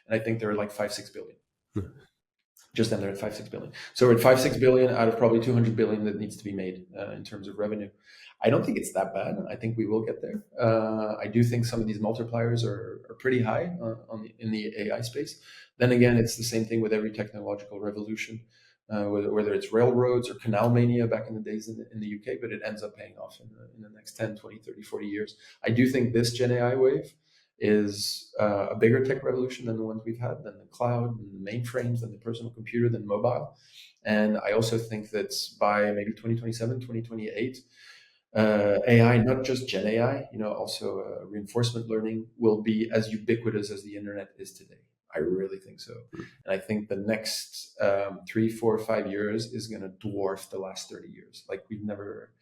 S1: And I think they're like 5-6 billion. Just then they're at 5-6 billion. So we're at 5-6 billion out of probably 200 billion that needs to be made in terms of revenue. I don't think it's that bad. I think we will get there. I do think some of these multipliers are pretty high in the AI space. Then again, it's the same thing with every technological revolution, whether it's railroads or canal mania back in the days in the UK, but it ends up paying off in the next 10, 20, 30, 40 years. I do think this Gen AI wave is a bigger tech revolution than the ones we've had, than the cloud, than the mainframes, than the personal computer, than mobile. And I also think that by maybe 2027, 2028, AI, not just Gen AI, also reinforcement learning will be as ubiquitous as the internet is today. I really think so. And I think the next 3, 4, 5 years is going to dwarf the last 30 years. Like we've never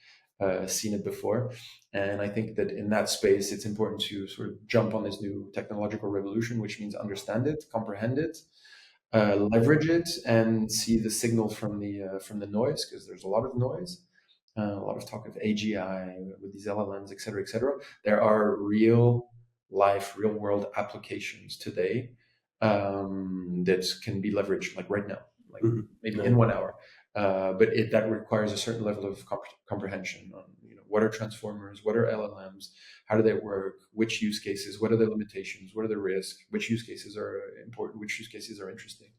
S1: seen it before. And I think that in that space, it's important to sort of jump on this new technological revolution, which means understand it, comprehend it, leverage it, and see the signal from the noise, because there's a lot of noise. A lot of talk of AGI with these LLMs, et cetera, et cetera. There are real life, real world applications today that can be leveraged like right now, like maybe in 1 hour. But that requires a certain level of comprehension on, what are transformers, what are LLMs, how do they work, which use cases, what are the limitations, what are the risks, which use cases are important, which use cases are interesting.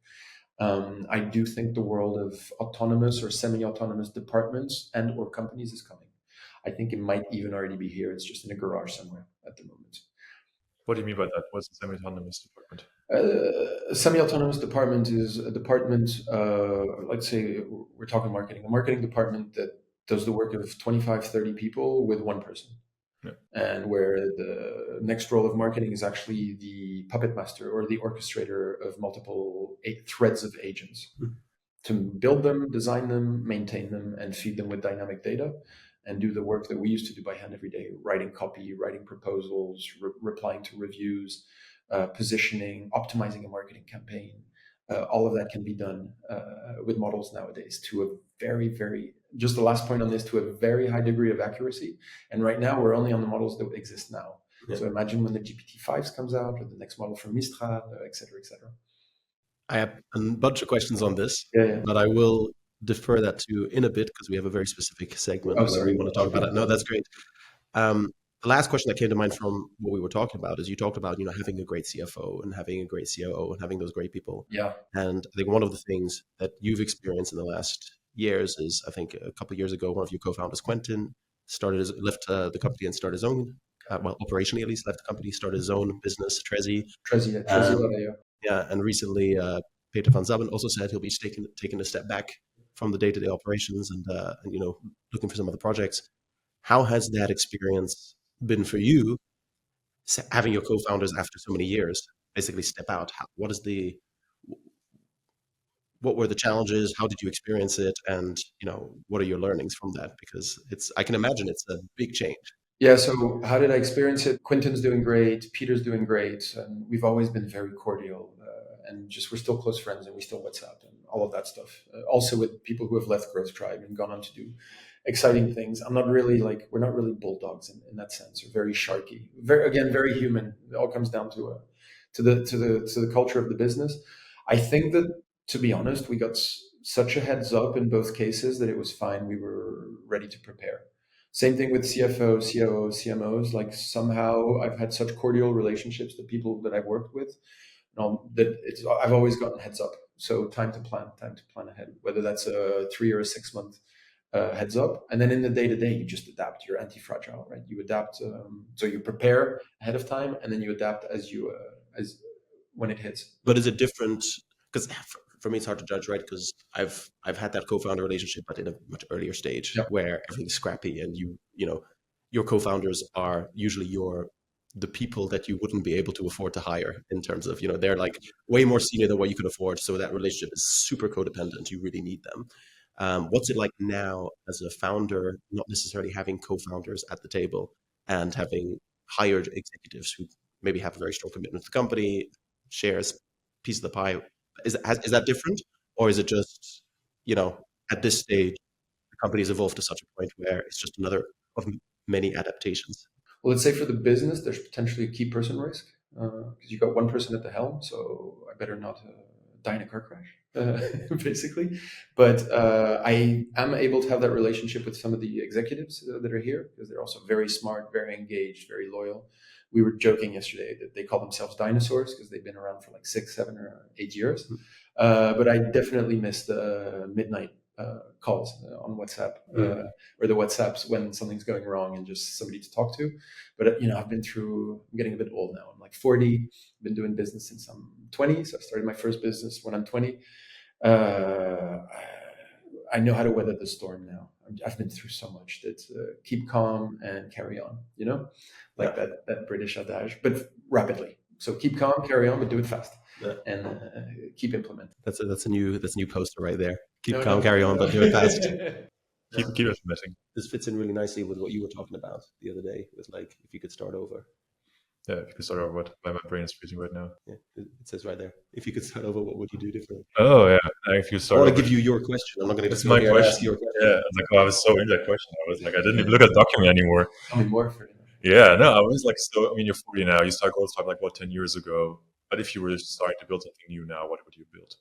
S1: I do think the world of autonomous or semi-autonomous departments and or companies is coming. I think it might even already be here. It's just in a garage somewhere at the moment.
S3: What do you mean by that? What's a semi-autonomous department?
S1: A semi-autonomous department is a department, let's say we're talking marketing, a marketing department that does the work of 25, 30 people with one person.
S3: Yeah.
S1: And where the next role of marketing is actually the puppet master or the orchestrator of multiple threads of agents to build them, design them, maintain them, and feed them with dynamic data, and do the work that we used to do by hand every day, writing copy, writing proposals, replying to reviews, positioning, optimizing a marketing campaign. All of that can be done with models nowadays to a very, very, just the last point on this, to a very high degree of accuracy. And right now, we're only on the models that exist now. Yeah. So imagine when the GPT-5s comes out, or the next model from Mistral, et cetera, et cetera.
S2: I have a bunch of questions on this,
S1: yeah.
S2: but I will defer that to in a bit because we have a very specific segment where we want to talk about it. No, that's great. The last question that came to mind from what we were talking about is you talked about, having a great CFO and having a great COO and having those great people.
S1: Yeah.
S2: And I think one of the things that you've experienced in the last years is, I think a couple of years ago, one of your co-founders, Quentin, left the company and started his own, operationally at least, left the company, started his own business, Trezi. Yeah, and recently Peter van Zabben also said he'll be taking a step back from the day-to-day operations and looking for some other projects. How has that experience been for you, having your co-founders after so many years basically step out? What were the challenges? How did you experience it? And what are your learnings from that? Because I can imagine it's a big change.
S1: Yeah, so how did I experience it? Quentin's doing great, Peter's doing great, and we've always been very cordial, and we're still close friends, and we still WhatsApp and all of that stuff. Also with people who have left Growth Tribe and gone on to do exciting things. We're not really bulldogs in that sense, or very sharky. Very human. It all comes down to the culture of the business. I think that, to be honest, we got such a heads up in both cases that it was fine. We were ready to prepare. Same thing with CFO, COO, CMOs. Like, somehow I've had such cordial relationships, the people that I've worked with, I've always gotten heads up. So time to plan ahead, whether that's a 3 or a 6 month heads up. And then in the day-to-day, you just adapt. You're anti-fragile, right? You adapt. So you prepare ahead of time, and then you adapt as when it hits.
S2: But is it different? Because for me, it's hard to judge, right? Because I've had that co-founder relationship, but in a much earlier stage, where everything's scrappy, and your co-founders are usually the people that you wouldn't be able to afford to hire, in terms of, they're like way more senior than what you could afford. So that relationship is super codependent. You really need them. What's it like now as a founder, not necessarily having co-founders at the table and having hired executives who maybe have a very strong commitment to the company, shares, piece of the pie? Is that different, or is it just, at this stage, the company's evolved to such a point where it's just another of many adaptations?
S1: Well, let's say for the business, there's potentially a key person risk, because you've got one person at the helm, so I better not die in a car crash, basically. But I am able to have that relationship with some of the executives that are here, because they're also very smart, very engaged, very loyal. We were joking yesterday that they call themselves dinosaurs because they've been around for like 6, 7, or 8 years. But I definitely miss the midnight calls on WhatsApp, or the WhatsApps when something's going wrong and just somebody to talk to. But I'm getting a bit old now. I'm like 40. I've been doing business since I'm 20. So I started my first business when I'm 20. I know how to weather the storm now. I've been through so much that keep calm and carry on, that British adage, but rapidly. So keep calm, carry on, but do it fast, and keep implementing.
S2: That's a new poster right there. Keep calm, carry on, but do it fast.
S3: Keep implementing.
S2: This fits in really nicely with what you were talking about the other day, with like, if you could start over.
S3: Yeah, if you could start over, what my brain is freezing right now.
S2: Yeah, it says right there. If you could start over, what would you do differently?
S3: Oh yeah, if you start.
S2: I want to give you your question. I'm not going to.
S3: It's my question. Ask your question. Yeah, I was so into that question. I was like, I didn't even look at the document anymore.
S1: Tell me more for it.
S3: Yeah, no, I was like, so. I mean, you're 40 now. You started Growth Tribe like 10 years ago. But if you were starting to build something new now, what would you build?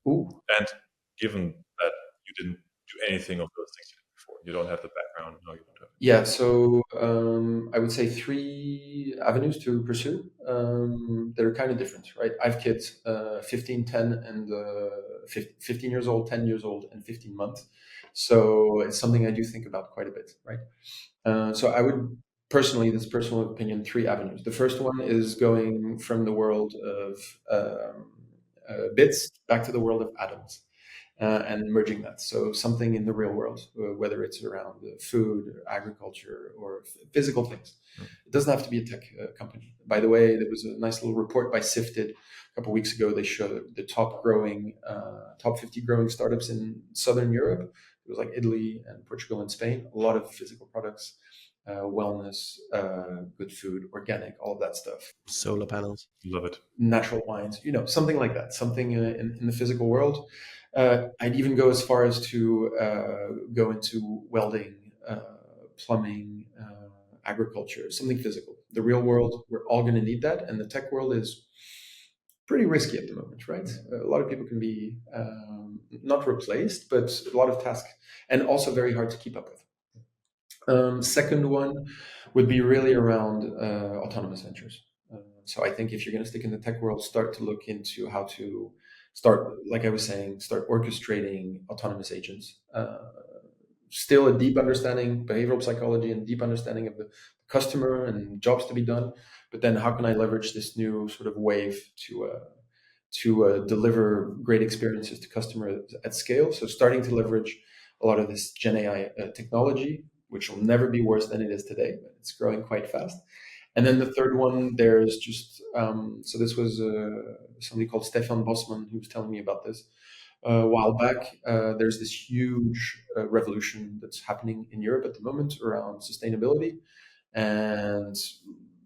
S1: Ooh.
S3: And given that you didn't do anything of those things before, you don't have the background. No, you don't have.
S1: Yeah, so I would say 3 avenues to pursue that are kind of different, right? I have kids, 15, 10, and 15 years old, 10 years old, and 15 months. So it's something I do think about quite a bit, right? So I would personally, this personal opinion, 3 avenues. The first one is going from the world of bits back to the world of atoms. And merging that. So something in the real world, whether it's around food, or agriculture, or physical things. It doesn't have to be a tech company. By the way, there was a nice little report by Sifted a couple of weeks ago. They showed the top 50 growing startups in Southern Europe. It was like Italy and Portugal and Spain. A lot of physical products, wellness, good food, organic, all of that stuff.
S2: Solar panels.
S3: Love it.
S1: Natural wines, something like that. Something in the physical world. I'd even go as far as to go into welding, plumbing, agriculture, something physical. The real world, we're all going to need that. And the tech world is pretty risky at the moment, right? A lot of people can be not replaced, but a lot of tasks, and also very hard to keep up with. Second one would be really around autonomous ventures. So I think if you're going to stick in the tech world, start to look into how to start, like I was saying, start orchestrating autonomous agents. Still a deep understanding, behavioral psychology, and deep understanding of the customer and jobs to be done. But then how can I leverage this new sort of wave to deliver great experiences to customers at scale? So starting to leverage a lot of this Gen AI technology, which will never be worse than it is today, but it's growing quite fast. And then the third one, there's just, so this was somebody called Stefan Bosman who was telling me about this a while back. There's this huge revolution that's happening in Europe at the moment around sustainability and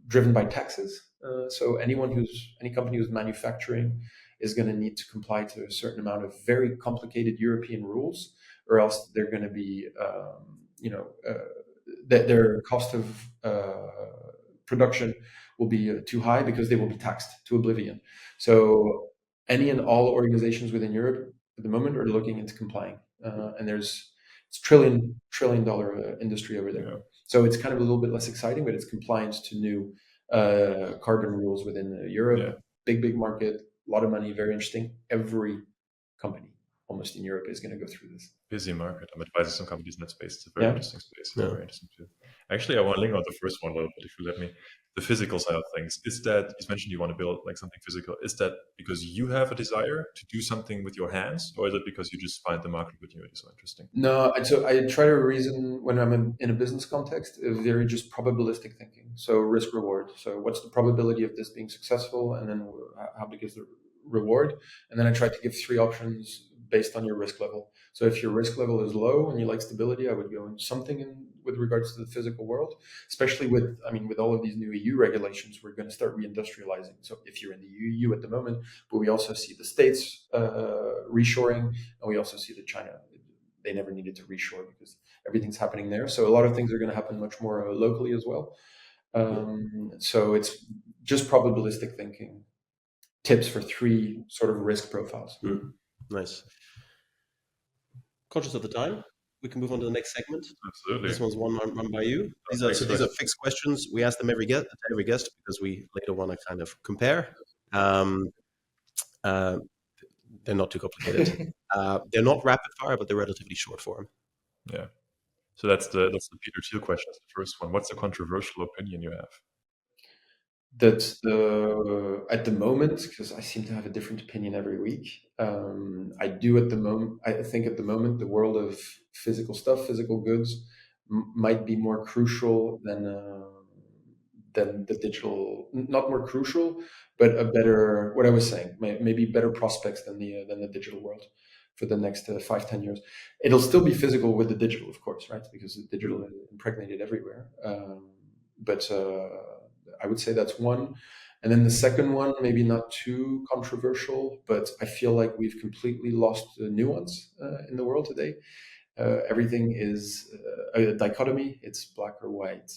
S1: driven by taxes. So any company who's manufacturing is going to need to comply to a certain amount of very complicated European rules, or else they're going to be, that their cost of production will be too high because they will be taxed to oblivion. So any and all organizations within Europe at the moment are looking into complying, and it's trillion dollar industry over there.
S3: Yeah.
S1: So it's kind of a little bit less exciting, but it's compliance to new carbon rules within Europe.
S3: Yeah.
S1: Big market, a lot of money, very interesting. Every company almost in Europe is going to go through this.
S3: Busy market. I'm advising some companies in that space. It's a very interesting space.
S2: Yeah.
S3: Very interesting too. Actually, I want to link on the first one a little bit, if you let me. The physical side of things. Is that, you mentioned you want to build like something physical. Is that because you have a desire to do something with your hands, or is it because you just find the market opportunity so interesting?
S1: No, so I try to reason when I'm in a business context, very just probabilistic thinking. So risk reward. So what's the probability of this being successful, and then how big is the reward? And then I try to give 3 options based on your risk level. So if your risk level is low and you like stability, I would go into something with regards to the physical world, especially with all of these new EU regulations, we're going to start reindustrializing. So if you're in the EU at the moment, but we also see the States reshoring, and we also see that China, they never needed to reshore because everything's happening there. So a lot of things are going to happen much more locally as well. So it's just probabilistic thinking. Tips for 3 sort of risk profiles.
S2: Nice. Conscious of the time, we can move on to the next segment.
S3: Absolutely.
S2: This one's one run by you. These are fixed questions. We ask them every guest because we later want to kind of compare. They're not too complicated. They're not rapid fire, but they're relatively short form.
S3: Yeah. So that's the Peter Thiel question. That's the first one. What's the controversial opinion you have?
S1: That's at the moment, because I seem to have a different opinion every week. I think at the moment, the world of physical stuff, physical goods, might be more crucial than the digital. Not more crucial, but a better. What I was saying, maybe better prospects than the digital world for the next 5-10 years. It'll still be physical with the digital, of course, right? Because the digital is impregnated everywhere. But I would say that's one. And then the second one, maybe not too controversial, but I feel like we've completely lost the nuance in the world today. Everything is a dichotomy. It's black or white,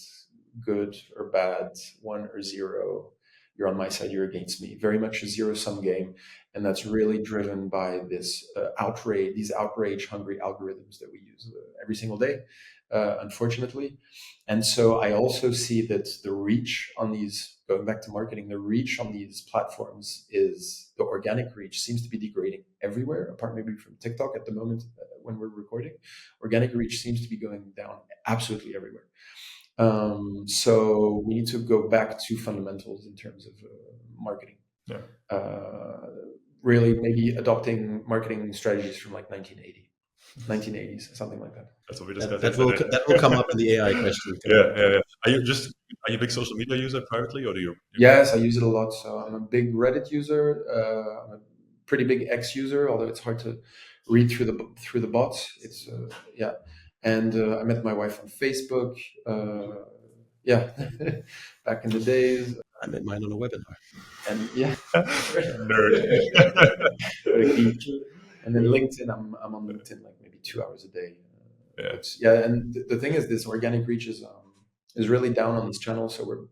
S1: good or bad, 1 or 0. you're on my side, you're against me. Very much a zero-sum game, and that's really driven by this these outrage-hungry algorithms that we use every single day, unfortunately. And so I also see that the reach on these, going back to marketing, the reach on these platforms is the organic reach seems to be degrading everywhere, apart maybe from TikTok at the moment when we're recording. Organic reach seems to be going down absolutely everywhere. So we need to go back to fundamentals in terms of marketing.
S3: Yeah.
S1: Really maybe adopting marketing strategies from like 1980s, something like that.
S3: That's what we discussed.
S2: That will come up in the AI question.
S3: Yeah. Are you a big social media user privately, or do you?
S1: Yes, I use it a lot. So I'm a big Reddit user. I'm a pretty big X user, although it's hard to read through the bots. It's yeah. And I met my wife on Facebook. Yeah, back in the days.
S2: I met mine on a webinar.
S1: And yeah,
S3: Nerd.
S1: And then LinkedIn, I'm on LinkedIn like maybe 2 hours a day.
S3: Yeah.
S1: And the thing is, this organic reach is really down on these channels. So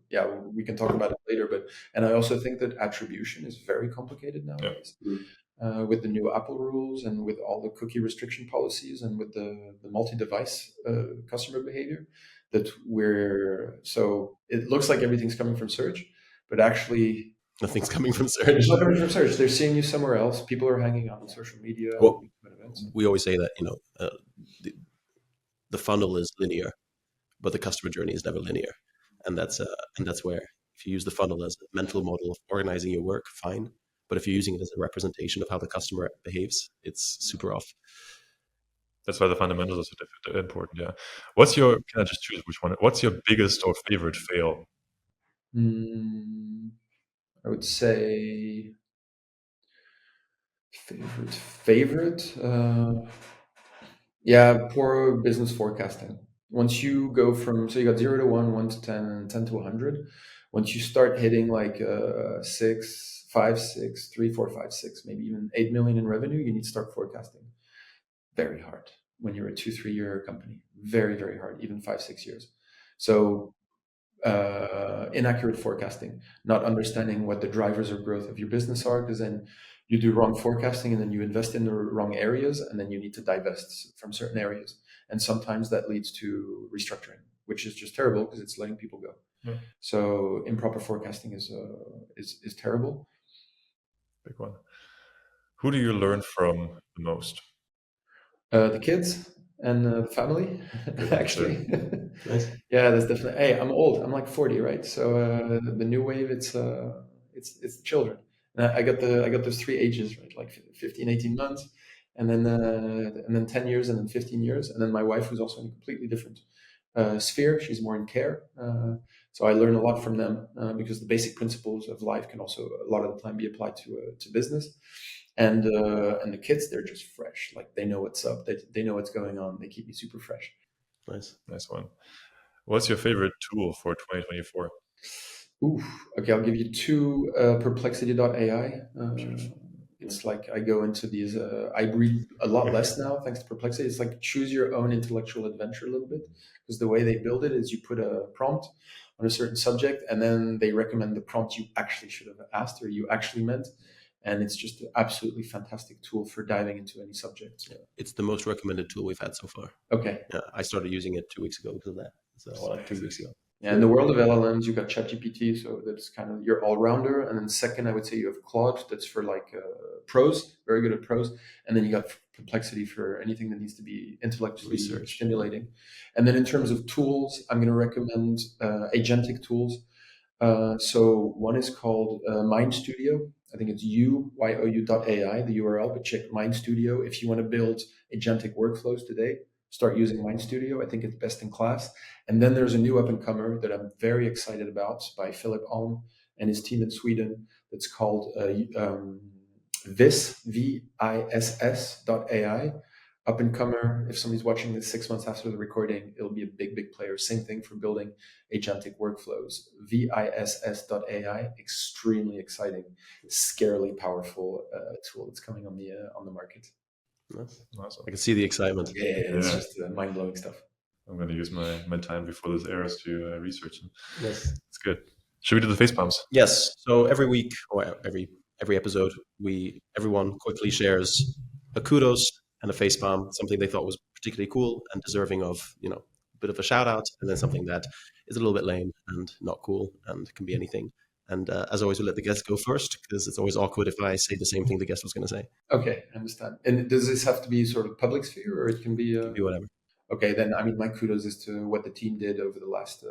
S1: we can talk about it later. And I also think that attribution is very complicated nowadays.
S3: Yeah.
S1: With the new Apple rules and with all the cookie restriction policies and with the multi-device customer behavior, so it looks like everything's coming from search, but actually
S2: nothing's coming from search.
S1: It's not coming from search. They're seeing you somewhere else. People are hanging out on social media.
S2: Well, we always say that the funnel is linear, but the customer journey is never linear, and that's where if you use the funnel as a mental model of organizing your work, fine. But if you're using it as a representation of how the customer behaves, it's super off.
S3: That's why the fundamentals are so important. Yeah. Can I just choose which one? What's your biggest or favorite fail?
S1: I would say favorite. Poor business forecasting. Once you go so you got 0 to 1, 1 to 10, and 10 to 100. Once you start hitting like 6, 5, 6, 3, 4, 5, 6, maybe even 8 million in revenue, you need to start forecasting. Very hard when you're a 2-3 year company. Very, very hard, even 5-6 years. So inaccurate forecasting, not understanding what the drivers of growth of your business are, because then you do wrong forecasting and then you invest in the wrong areas and then you need to divest from certain areas. And sometimes that leads to restructuring, which is just terrible because it's letting people go. Yeah. So improper forecasting is terrible.
S3: Big one. Who do you learn from the most?
S1: The kids and the family, actually.
S2: Nice.
S1: Yeah, that's definitely. Hey, I'm old. I'm like 40, right? So the new wave, it's children. And I got those 3 ages, right? Like 15, 18 months, and then 10 years, and then 15 years, and then my wife, who's also in a completely different sphere. She's more in care. So I learn a lot from them because the basic principles of life can also a lot of the time be applied to business. And the kids, they're just fresh. Like they know what's up. They know what's going on. They keep me super fresh.
S3: Nice one. What's your favorite tool for 2024?
S1: Okay, I'll give you 2. Perplexity.ai. It's like I go into these. I read a lot less now thanks to Perplexity. It's like choose your own intellectual adventure a little bit, because the way they build it is you put a prompt on a certain subject, and then they recommend the prompt you actually should have asked or you actually meant. And it's just an absolutely fantastic tool for diving into any subject. So.
S2: It's the most recommended tool we've had so far.
S1: Okay.
S2: Yeah, I started using it 2 weeks ago because of that. So like 2 weeks ago.
S1: Yeah, in the world of LLMs, you got ChatGPT, so that's kind of your all-rounder. And then second, I would say you have Claude, that's for like prose, very good at prose. And then you got Perplexity for anything that needs to be intellectually stimulating. And then in terms of tools, I'm going to recommend agentic tools. So one is called Mind Studio. I think it's uyou.ai, the URL, but check Mind Studio. If you want to build agentic workflows today, start using Mind Studio. I think it's best in class. And then there's a new up-and-comer that I'm very excited about by David Arnoux and his team in Sweden that's called VISS.ai. Up-and-comer, if somebody's watching this 6 months after the recording, it'll be a big, big player. Same thing for building agentic workflows. VISS.ai, extremely exciting, scarily powerful tool that's coming on the market.
S2: Nice. I can see the excitement.
S1: Yeah, it's just mind-blowing stuff.
S3: I'm going to use my time before this airs to research them.
S2: Yes.
S3: It's good. Should we do the face palms?
S2: Yes. So every week or every episode, everyone quickly shares a kudos and a facepalm, something they thought was particularly cool and deserving of a bit of a shout out, and then something that is a little bit lame and not cool and can be anything. And as always, we let the guest go first because it's always awkward if I say the same thing the guest was going to say.
S1: Okay, I understand. And does this have to be sort of public sphere, or it can be?
S2: It can be whatever.
S1: Okay, then I mean, my kudos is to what the team did over the last.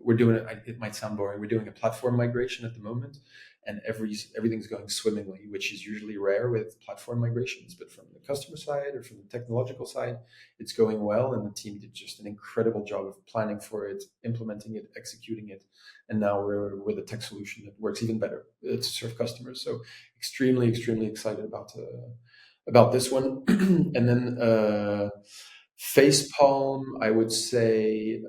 S1: We're doing it. It might sound boring. We're doing a platform migration at the moment, and everything's going swimmingly, which is usually rare with platform migrations. But from the customer side or from the technological side, it's going well, and the team did just an incredible job of planning for it, implementing it, executing it, and now we're with a tech solution that works even better to serve customers. So extremely, extremely excited about this one, and then. Facepalm, I would say,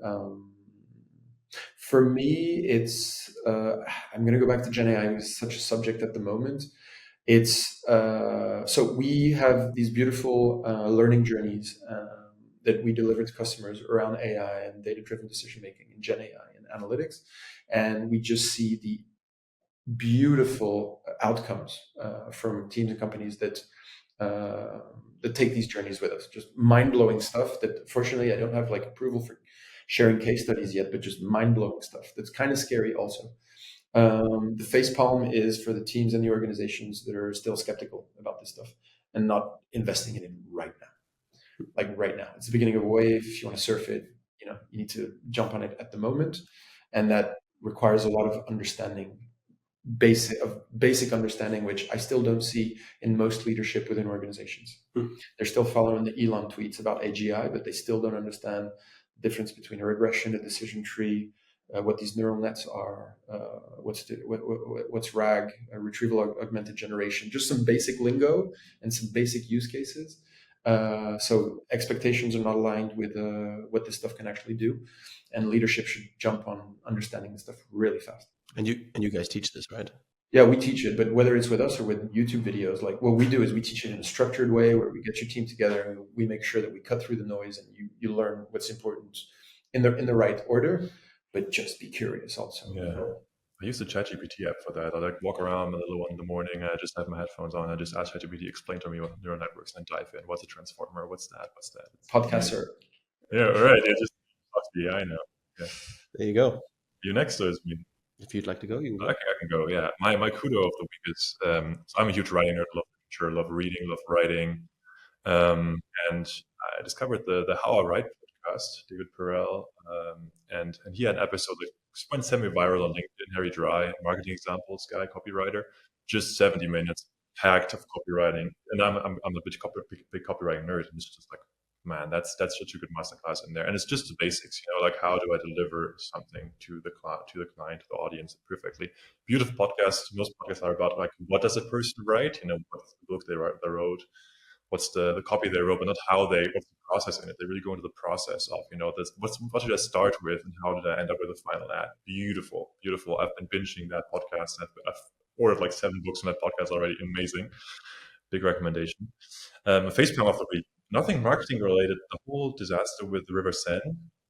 S1: for me, it's. I'm going to go back to Gen AI. It's such a subject at the moment. It's so we have these beautiful learning journeys that we deliver to customers around AI and data-driven decision making in Gen AI and analytics, and we just see the beautiful outcomes from teams and companies that take these journeys with us. Just mind-blowing stuff that fortunately I don't have like approval for sharing case studies yet, but just mind-blowing stuff that's kind of scary also. The facepalm is for the teams and the organizations that are still skeptical about this stuff and not investing in it right now. Like right now, it's the beginning of a wave. If you want to surf it, you need to jump on it at the moment, and that requires a lot of understanding, basic understanding, which I still don't see in most leadership within organizations. They're still following the Elon tweets about AGI, but they still don't understand the difference between a regression, a decision tree, what these neural nets are, what's RAG, retrieval augmented generation, just some basic lingo and some basic use cases. So expectations are not aligned with what this stuff can actually do, and leadership should jump on understanding this stuff really fast.
S2: And you guys teach this, right?
S1: Yeah, we teach it, but whether it's with us or with YouTube videos, like what we do is we teach it in a structured way where we get your team together and we make sure that we cut through the noise and you learn what's important in the right order, but just be curious also.
S3: Yeah. I use the ChatGPT app for that. I like walk around a little one in the morning. I just have my headphones on. I just ask ChatGPT, explain to me what neural networks, and dive in. What's a transformer? What's that?
S1: Podcaster.
S3: Yeah, right. Yeah, just yeah, I know. Yeah.
S2: There you go.
S3: You next is me.
S2: If you'd like to go, you can go.
S3: I can go. Yeah, my kudo of the week is so I'm a huge writing nerd. Love literature, love reading, love writing, and I discovered the How I Write podcast, David Perel, and he had an episode that went semi-viral on LinkedIn. Harry Dry, marketing examples guy, copywriter, just 70 minutes packed of copywriting, and I'm a big copywriting nerd, and it's just like, man, that's such a good masterclass in there, and it's just the basics, like how do I deliver something to the client, to the audience perfectly. Beautiful podcast. Most podcasts are about like what does a person write, what's the book they wrote, what's the copy they wrote, but not what's the process in it. They really go into the process of what should I start with and how did I end up with a final ad. Beautiful. I've been binging that podcast. I've ordered like 7 books on that podcast already. Amazing. Big recommendation. Facepalm of the week. Nothing marketing related. The whole disaster with the River Seine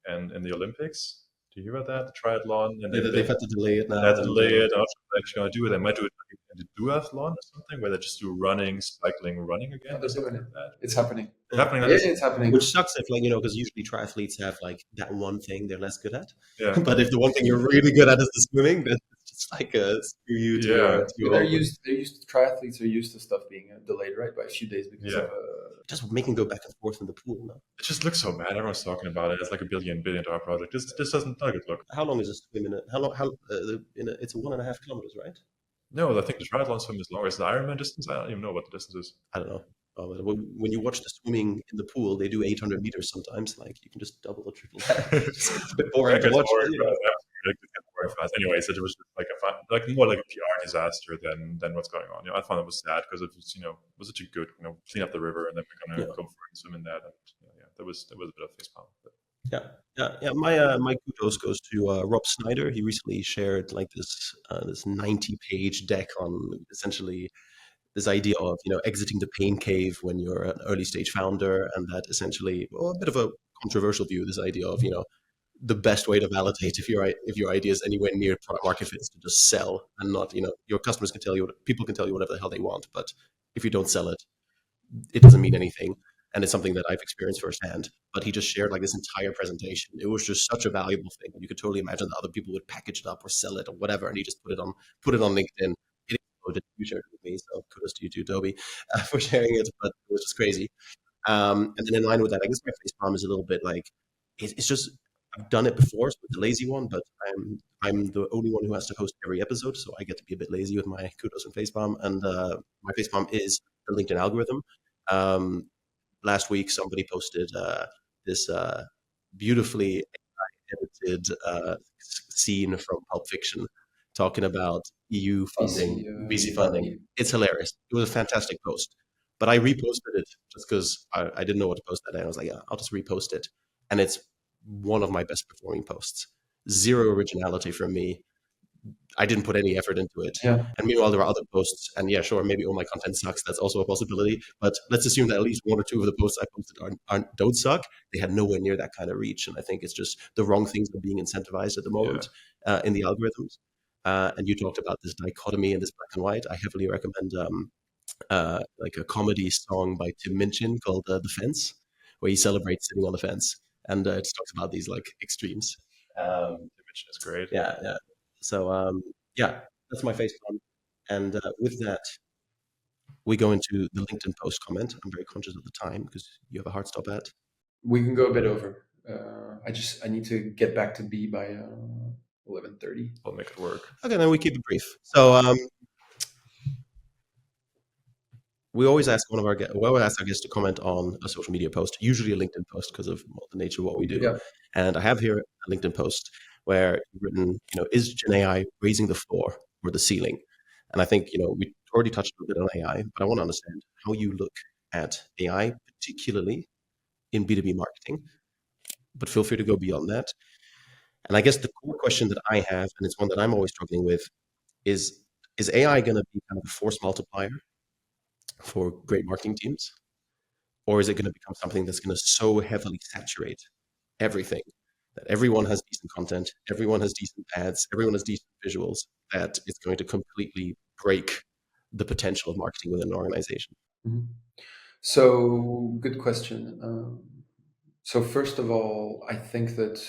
S3: and the Olympics. Do you hear about that? The triathlon. And
S2: they've had to delay it now.
S3: They had to delay it. I'm not sure they're actually going to do it. They might do it in the duathlon or something, where they just do running, cycling, running again.
S1: Yeah, they're doing it. It's happening.
S3: It's happening.
S1: Yeah, it's happening.
S2: Which sucks if, because usually triathletes have that one thing they're less good at.
S3: Yeah.
S2: But if the one thing you're really good at is the swimming, then it's just like screw you to
S1: they're used. Triathletes are used to stuff being delayed, right, by a few days because of
S2: just making go back and forth in the pool. No?
S3: It just looks so bad. Everyone's talking about it. It's like $1 billion project. This doesn't not a good look.
S2: How long is a swim in it? How long? It's 1.5 kilometers, right?
S3: No, I think the triathlon swim is longer. It's the Ironman distance. I don't even know what the distance is.
S2: I don't know. When you watch the swimming in the pool, they do 800 meters sometimes. You can just double or triple that. It's a bit boring to watch.
S3: Fast. Anyway, so it was just more like a PR disaster than what's going on. I found it was sad because it was was such a good clean up the river and then we're gonna go for it and swim in that. And that was a bit of facepalm.
S2: Yeah. My kudos goes to Rob Snyder. He recently shared this 90-page deck on essentially this idea of exiting the pain cave when you're an early stage founder, and that essentially a bit of a controversial view. This idea of the best way to validate if your idea is anywhere near product market fit is to just sell and not, your customers can tell you, people can tell you whatever the hell they want, but if you don't sell it, it doesn't mean anything. And it's something that I've experienced firsthand. But he just shared like this entire presentation. It was just such a valuable thing. You could totally imagine that other people would package it up or sell it or whatever, and he just put it on LinkedIn. It exploded. You shared it with me, so kudos to you too, Toby, for sharing it. But it was just crazy. And then in line with that, I guess my face palm is a little bit like it's just I've done it before, so it's a lazy one, but I'm the only one who has to host every episode, so I get to be a bit lazy with my kudos and facepalm. And my facepalm is the LinkedIn algorithm. Last week, somebody posted this beautifully edited scene from Pulp Fiction talking about EU funding, VC funding. It's hilarious. It was a fantastic post. But I reposted it just because I didn't know what to post that day. I was like, yeah, I'll just repost it. And it's one of my best performing posts. Zero originality from me. I didn't put any effort into it.
S1: Yeah.
S2: And meanwhile, there are other posts, and yeah, sure, maybe all my content sucks. That's also a possibility. But let's assume that at least one or two of the posts I posted don't suck. They had nowhere near that kind of reach. And I think it's just the wrong things are being incentivized at the moment in the algorithms. And you talked about this dichotomy and this black and white. I heavily recommend like a comedy song by Tim Minchin called The Fence, where he celebrates sitting on the fence. And it talks about these like extremes.
S3: Tim Minchin is great.
S2: Yeah. So, that's my face palm. And with that, we go into the LinkedIn post comment. I'm very conscious of the time because you have a hard stop at.
S1: We can go a bit over. I need to get back to B by 11:30.
S3: We'll make it work.
S2: Okay, then we keep it brief. So we always ask our guests to comment on a social media post, usually a LinkedIn post because of the nature of what we do.
S1: Yeah.
S2: And I have here a LinkedIn post where you've written, is Gen AI raising the floor or the ceiling? And I think, we already touched a bit on AI, but I want to understand how you look at AI, particularly in B2B marketing, but feel free to go beyond that. And I guess the core question that I have, and it's one that I'm always struggling with, is AI going to be kind of a force multiplier for great marketing teams? Or is it going to become something that's going to so heavily saturate everything that everyone has decent content, everyone has decent ads, everyone has decent visuals, that it's going to completely break the potential of marketing within an organization?
S1: Mm-hmm. So, good question. So first of all, I think that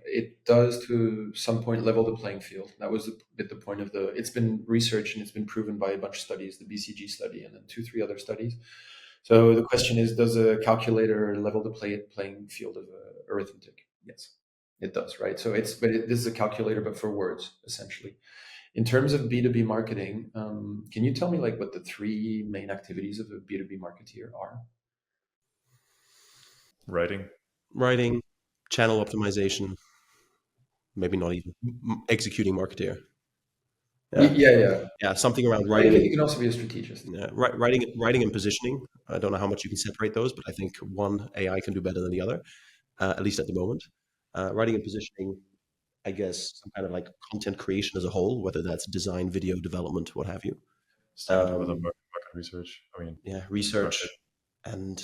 S1: it does to some point level the playing field. That was a bit the point of it's been researched and it's been proven by a bunch of studies, the BCG study and then 2-3 other studies. So the question is, does a calculator level the playing field of arithmetic? Yes, it does, right? So this is a calculator, but for words, essentially. In terms of B2B marketing, can you tell me like what the 3 main activities of a B2B marketeer are?
S3: Writing,
S2: channel optimization, maybe not even executing marketeer. Yeah, something around writing.
S1: You can also be a strategist.
S2: Yeah, writing and positioning. I don't know how much you can separate those, but I think one AI can do better than the other, at least at the moment. Writing and positioning, I guess, some kind of like content creation as a whole, whether that's design, video development, what have you.
S3: With the market research.
S2: Research, and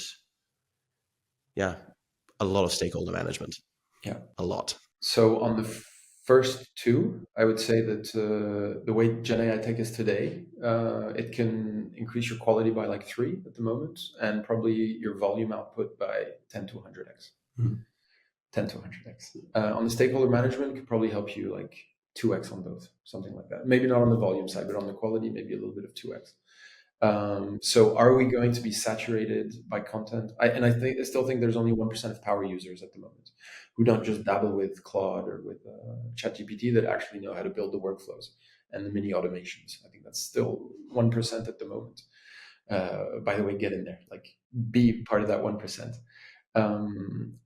S2: a lot of stakeholder management.
S1: Yeah,
S2: a lot.
S1: So on the first 2, I would say that the way Gen AI tech is today, it can increase your quality by like 3 at the moment, and probably your volume output by 10 to 100x. 10 to 100x. On the stakeholder management, it could probably help you like 2x on both, something like that. Maybe not on the volume side, but on the quality, maybe a little bit of 2x. So are we going to be saturated by content? I still think there's only 1% of power users at the moment who don't just dabble with Claude or with ChatGPT, that actually know how to build the workflows and the mini automations. I think that's still 1% at the moment. By the way, get in there, like be part of that 1%.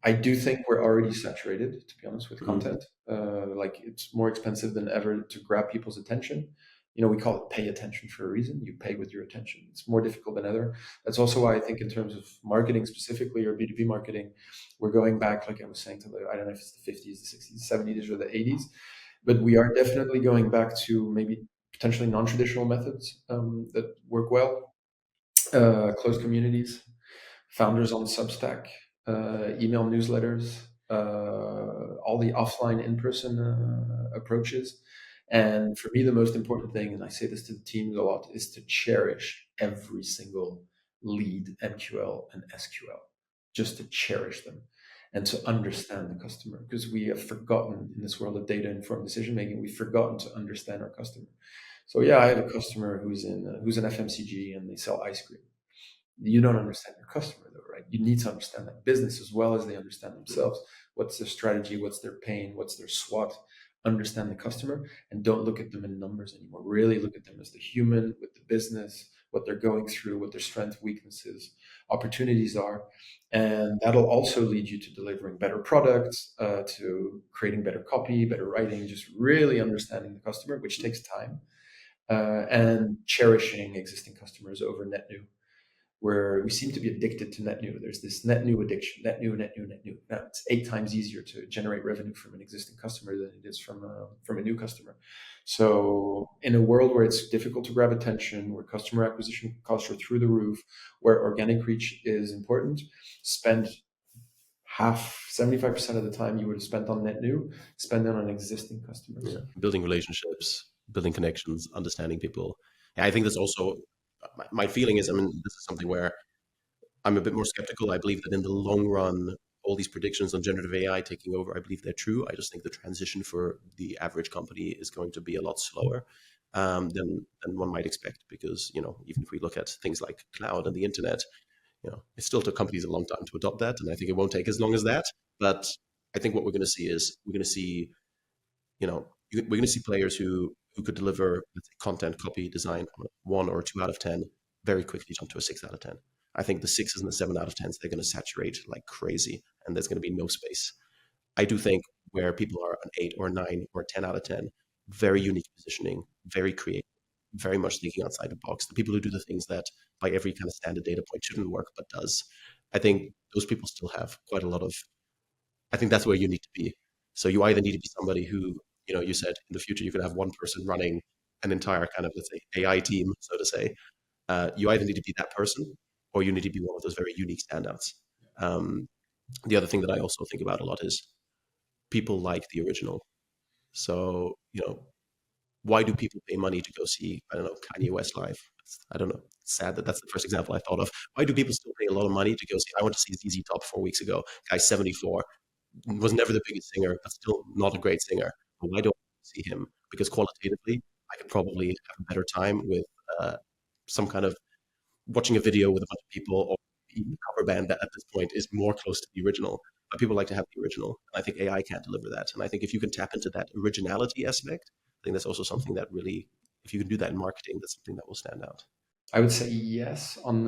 S1: I do think we're already saturated, to be honest, with content. Like it's more expensive than ever to grab people's attention. We call it pay attention for a reason. You pay with your attention. It's more difficult than ever. That's also why I think in terms of marketing specifically, or B2B marketing, we're going back, like I was saying, to I don't know if it's the 50s, the 60s, the 70s, or the 80s, but we are definitely going back to maybe potentially non-traditional methods that work well. Closed communities, founders on Substack, email newsletters, all the offline, in-person approaches. And for me, the most important thing, and I say this to the teams a lot, is to cherish every single lead, MQL and SQL, just to cherish them and to understand the customer, because we have forgotten in this world of data-informed decision-making, we've forgotten to understand our customer. So yeah, I have a customer who's an FMCG and they sell ice cream. You don't understand your customer though, right? You need to understand that business as well as they understand themselves. What's their strategy? What's their pain? What's their SWOT? Understand the customer and don't look at them in numbers anymore. Really look at them as the human with the business, what they're going through, what their strengths, weaknesses, opportunities are. And that'll also lead you to delivering better products, to creating better copy, better writing, just really understanding the customer, which takes time, and cherishing existing customers over net new, where we seem to be addicted to net new. There's this net new addiction, net new. Now, it's 8 times easier to generate revenue from an existing customer than it is from a new customer. So in a world where it's difficult to grab attention, where customer acquisition costs are through the roof, where organic reach is important, spend 75% of the time you would have spent on net new, spend it on existing customers.
S2: Yeah. Building relationships, building connections, understanding people. I think that's also my feeling is, I mean, this is something where I'm a bit more skeptical. I believe that in the long run, all these predictions on generative AI taking over, I believe they're true. I just think the transition for the average company is going to be a lot slower than one might expect, because, even if we look at things like cloud and the internet, it still took companies a long time to adopt that. And I think it won't take as long as that. But I think what we're going to see is we're going to see players who could deliver, let's say, content, copy, design 1 or 2 out of 10 very quickly jump to a 6 out of 10. I think the 6s and the 7 out of 10s, they're going to saturate like crazy, and there's going to be no space. I do think where people are an 8 or 9 or 10 out of 10, very unique positioning, very creative, very much thinking outside the box. The people who do the things that by every kind of standard data point shouldn't work but does. I think those people still have quite a lot of, I think that's where you need to be. So you either need to be somebody who, you said in the future you could have one person running an entire kind of, let's say, AI team, so to say. You either need to be that person or you need to be one of those very unique standouts. The other thing that I also think about a lot is people like the original. So, why do people pay money to go see, I don't know, Kanye West live? I don't know. It's sad that that's the first example I thought of. Why do people still pay a lot of money to go see? I went to see ZZ Top 4 weeks ago. Guy's 74, was never the biggest singer, but still not a great singer. But why don't I see him? Because qualitatively, I could probably have a better time with some kind of watching a video with a bunch of people, or even a cover band that at this point is more close to the original. But people like to have the original. And I think AI can't deliver that. And I think if you can tap into that originality aspect, I think that's also something that really, if you can do that in marketing, that's something that will stand out.
S1: I would say yes on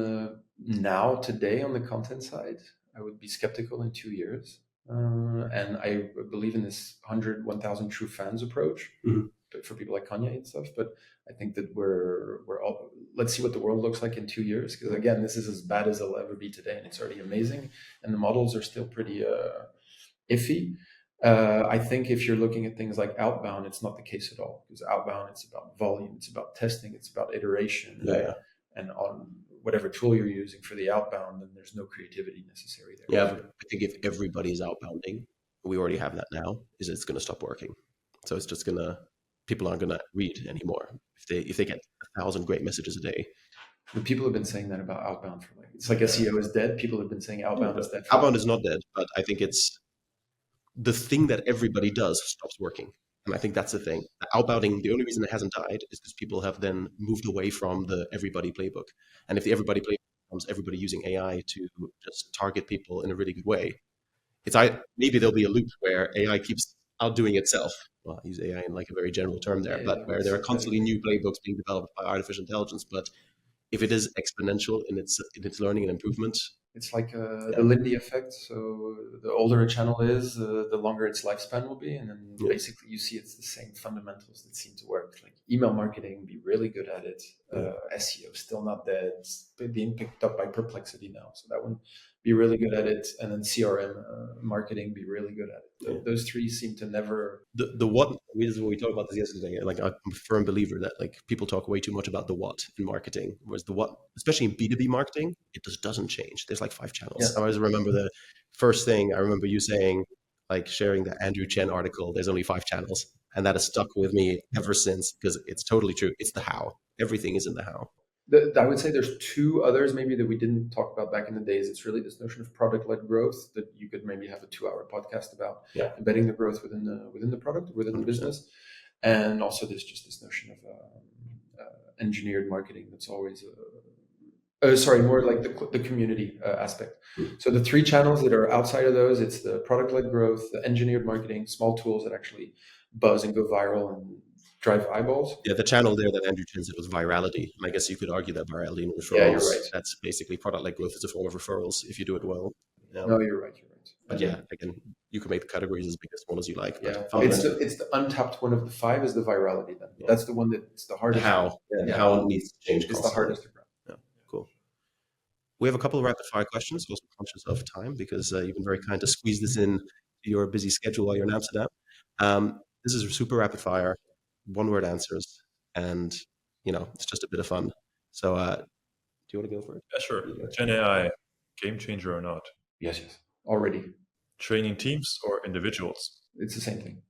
S1: today on the content side. I would be skeptical in 2 years. And I believe in this 1,000 true fans approach, but for people like Kanye and stuff. But I think that we're all, let's see what the world looks like in 2 years. Because again, this is as bad as it'll ever be today, and it's already amazing. And the models are still pretty iffy. I think if you're looking at things like outbound, it's not the case at all. Because outbound, it's about volume, it's about testing, it's about iteration.
S2: Yeah.
S1: And on whatever tool you're using for the outbound, then there's no creativity necessary there.
S2: Yeah, I think if everybody's outbounding, we already have that now, is it's going to stop working. So it's just people aren't going to read anymore if they get 1,000 great messages a day.
S1: But people have been saying that about outbound for it's like SEO is dead. People have been saying outbound is dead.
S2: Outbound is not dead, but I think it's the thing that everybody does stops working. And I think that's the thing. Outbounding, the only reason it hasn't died is because people have then moved away from the everybody playbook. And if the everybody playbook becomes everybody using AI to just target people in a really good way, maybe there'll be a loop where AI keeps outdoing itself. Well, I use AI in like a very general term there, but where there are constantly new playbooks being developed by artificial intelligence. But if it is exponential in its learning and improvement,
S1: it's like the Lindy effect. So the older a channel is, the longer its lifespan will be. And then basically you see it's the same fundamentals that seem to work. Like email marketing, be really good at it. SEO, still not dead. It's being picked up by Perplexity now. So that one, be really good at it. And then CRM marketing, be really good at it. Those three seem to never...
S2: The what, we talked about this yesterday. Like, I'm a firm believer that like people talk way too much about the what in marketing, whereas the what, especially in B2B marketing, it just doesn't change. There's like 5 channels. I always remember the first thing I remember you saying, like sharing the Andrew Chen article, there's only 5 channels. And that has stuck with me ever since, because it's totally true. It's the how. Everything is in the how.
S1: I would say there's 2 others maybe that we didn't talk about back in the days. It's really this notion of product-led growth that you could maybe have a 2-hour podcast about, embedding the growth within the product, within the business. And also there's just this notion of engineered marketing that's always more like the community aspect. So the 3 channels that are outside of those, it's the product-led growth, the engineered marketing, small tools that actually buzz and go viral and drive eyeballs.
S2: Yeah, the channel there that Andrew Chen said was virality. And I guess you could argue that virality and referrals,
S1: Yeah, you're right.
S2: That's basically product-led growth is a form of referrals if you do it well.
S1: No, you're right.
S2: But yeah, again, you can make the categories as big as small as you like.
S1: Yeah, it's the untapped one of the 5 is the virality. Then that's the one that's the hardest.
S2: How needs to change.
S1: It's the hardest to grab.
S2: Yeah, cool. We have a couple of rapid fire questions. We're also conscious of time because you've been very kind to squeeze this in to your busy schedule while you're in Amsterdam. This is super rapid fire, 1-word answers, and it's just a bit of fun. So, do you want to go for it?
S3: Yeah, sure. Gen AI, game changer or not?
S1: Yes, already.
S3: Training teams or individuals?
S1: It's the same thing.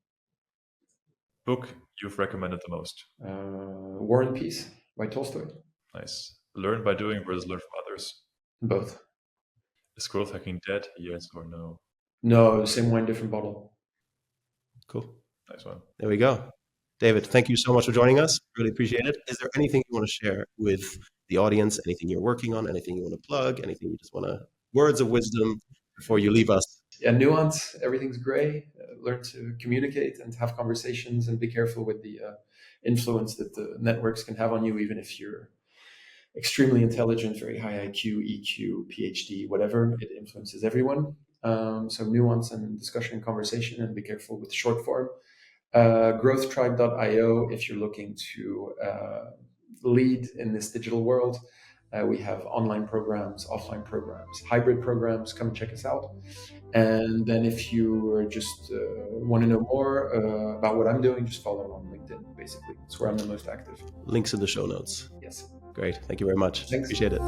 S3: Book you've recommended the most?
S1: War and Peace by Tolstoy.
S3: Nice. Learn by doing versus learn from others?
S1: Both.
S3: Is growth hacking dead? Yes or no?
S1: No, same wine, different bottle.
S2: Cool.
S3: Nice one.
S2: There we go. David, thank you so much for joining us. Really appreciate it. Is there anything you want to share with the audience? Anything you're working on? Anything you want to plug? Anything you just want to... words of wisdom before you leave us?
S1: Yeah, nuance. Everything's gray. Learn to communicate and have conversations, and be careful with the influence that the networks can have on you, even if you're extremely intelligent, very high IQ, EQ, PhD, whatever. It influences everyone. So nuance and discussion and conversation, and be careful with short form. growthtribe.io if you're looking to lead in this digital world. We have online programs, offline programs, hybrid programs. Come check us out. And then if you just want to know more about what I'm doing, just follow on LinkedIn, basically. It's where I'm the most active.
S2: Links in the show notes.
S1: Yes.
S2: Great. Thank you very much.
S1: Thanks.
S2: Appreciate it.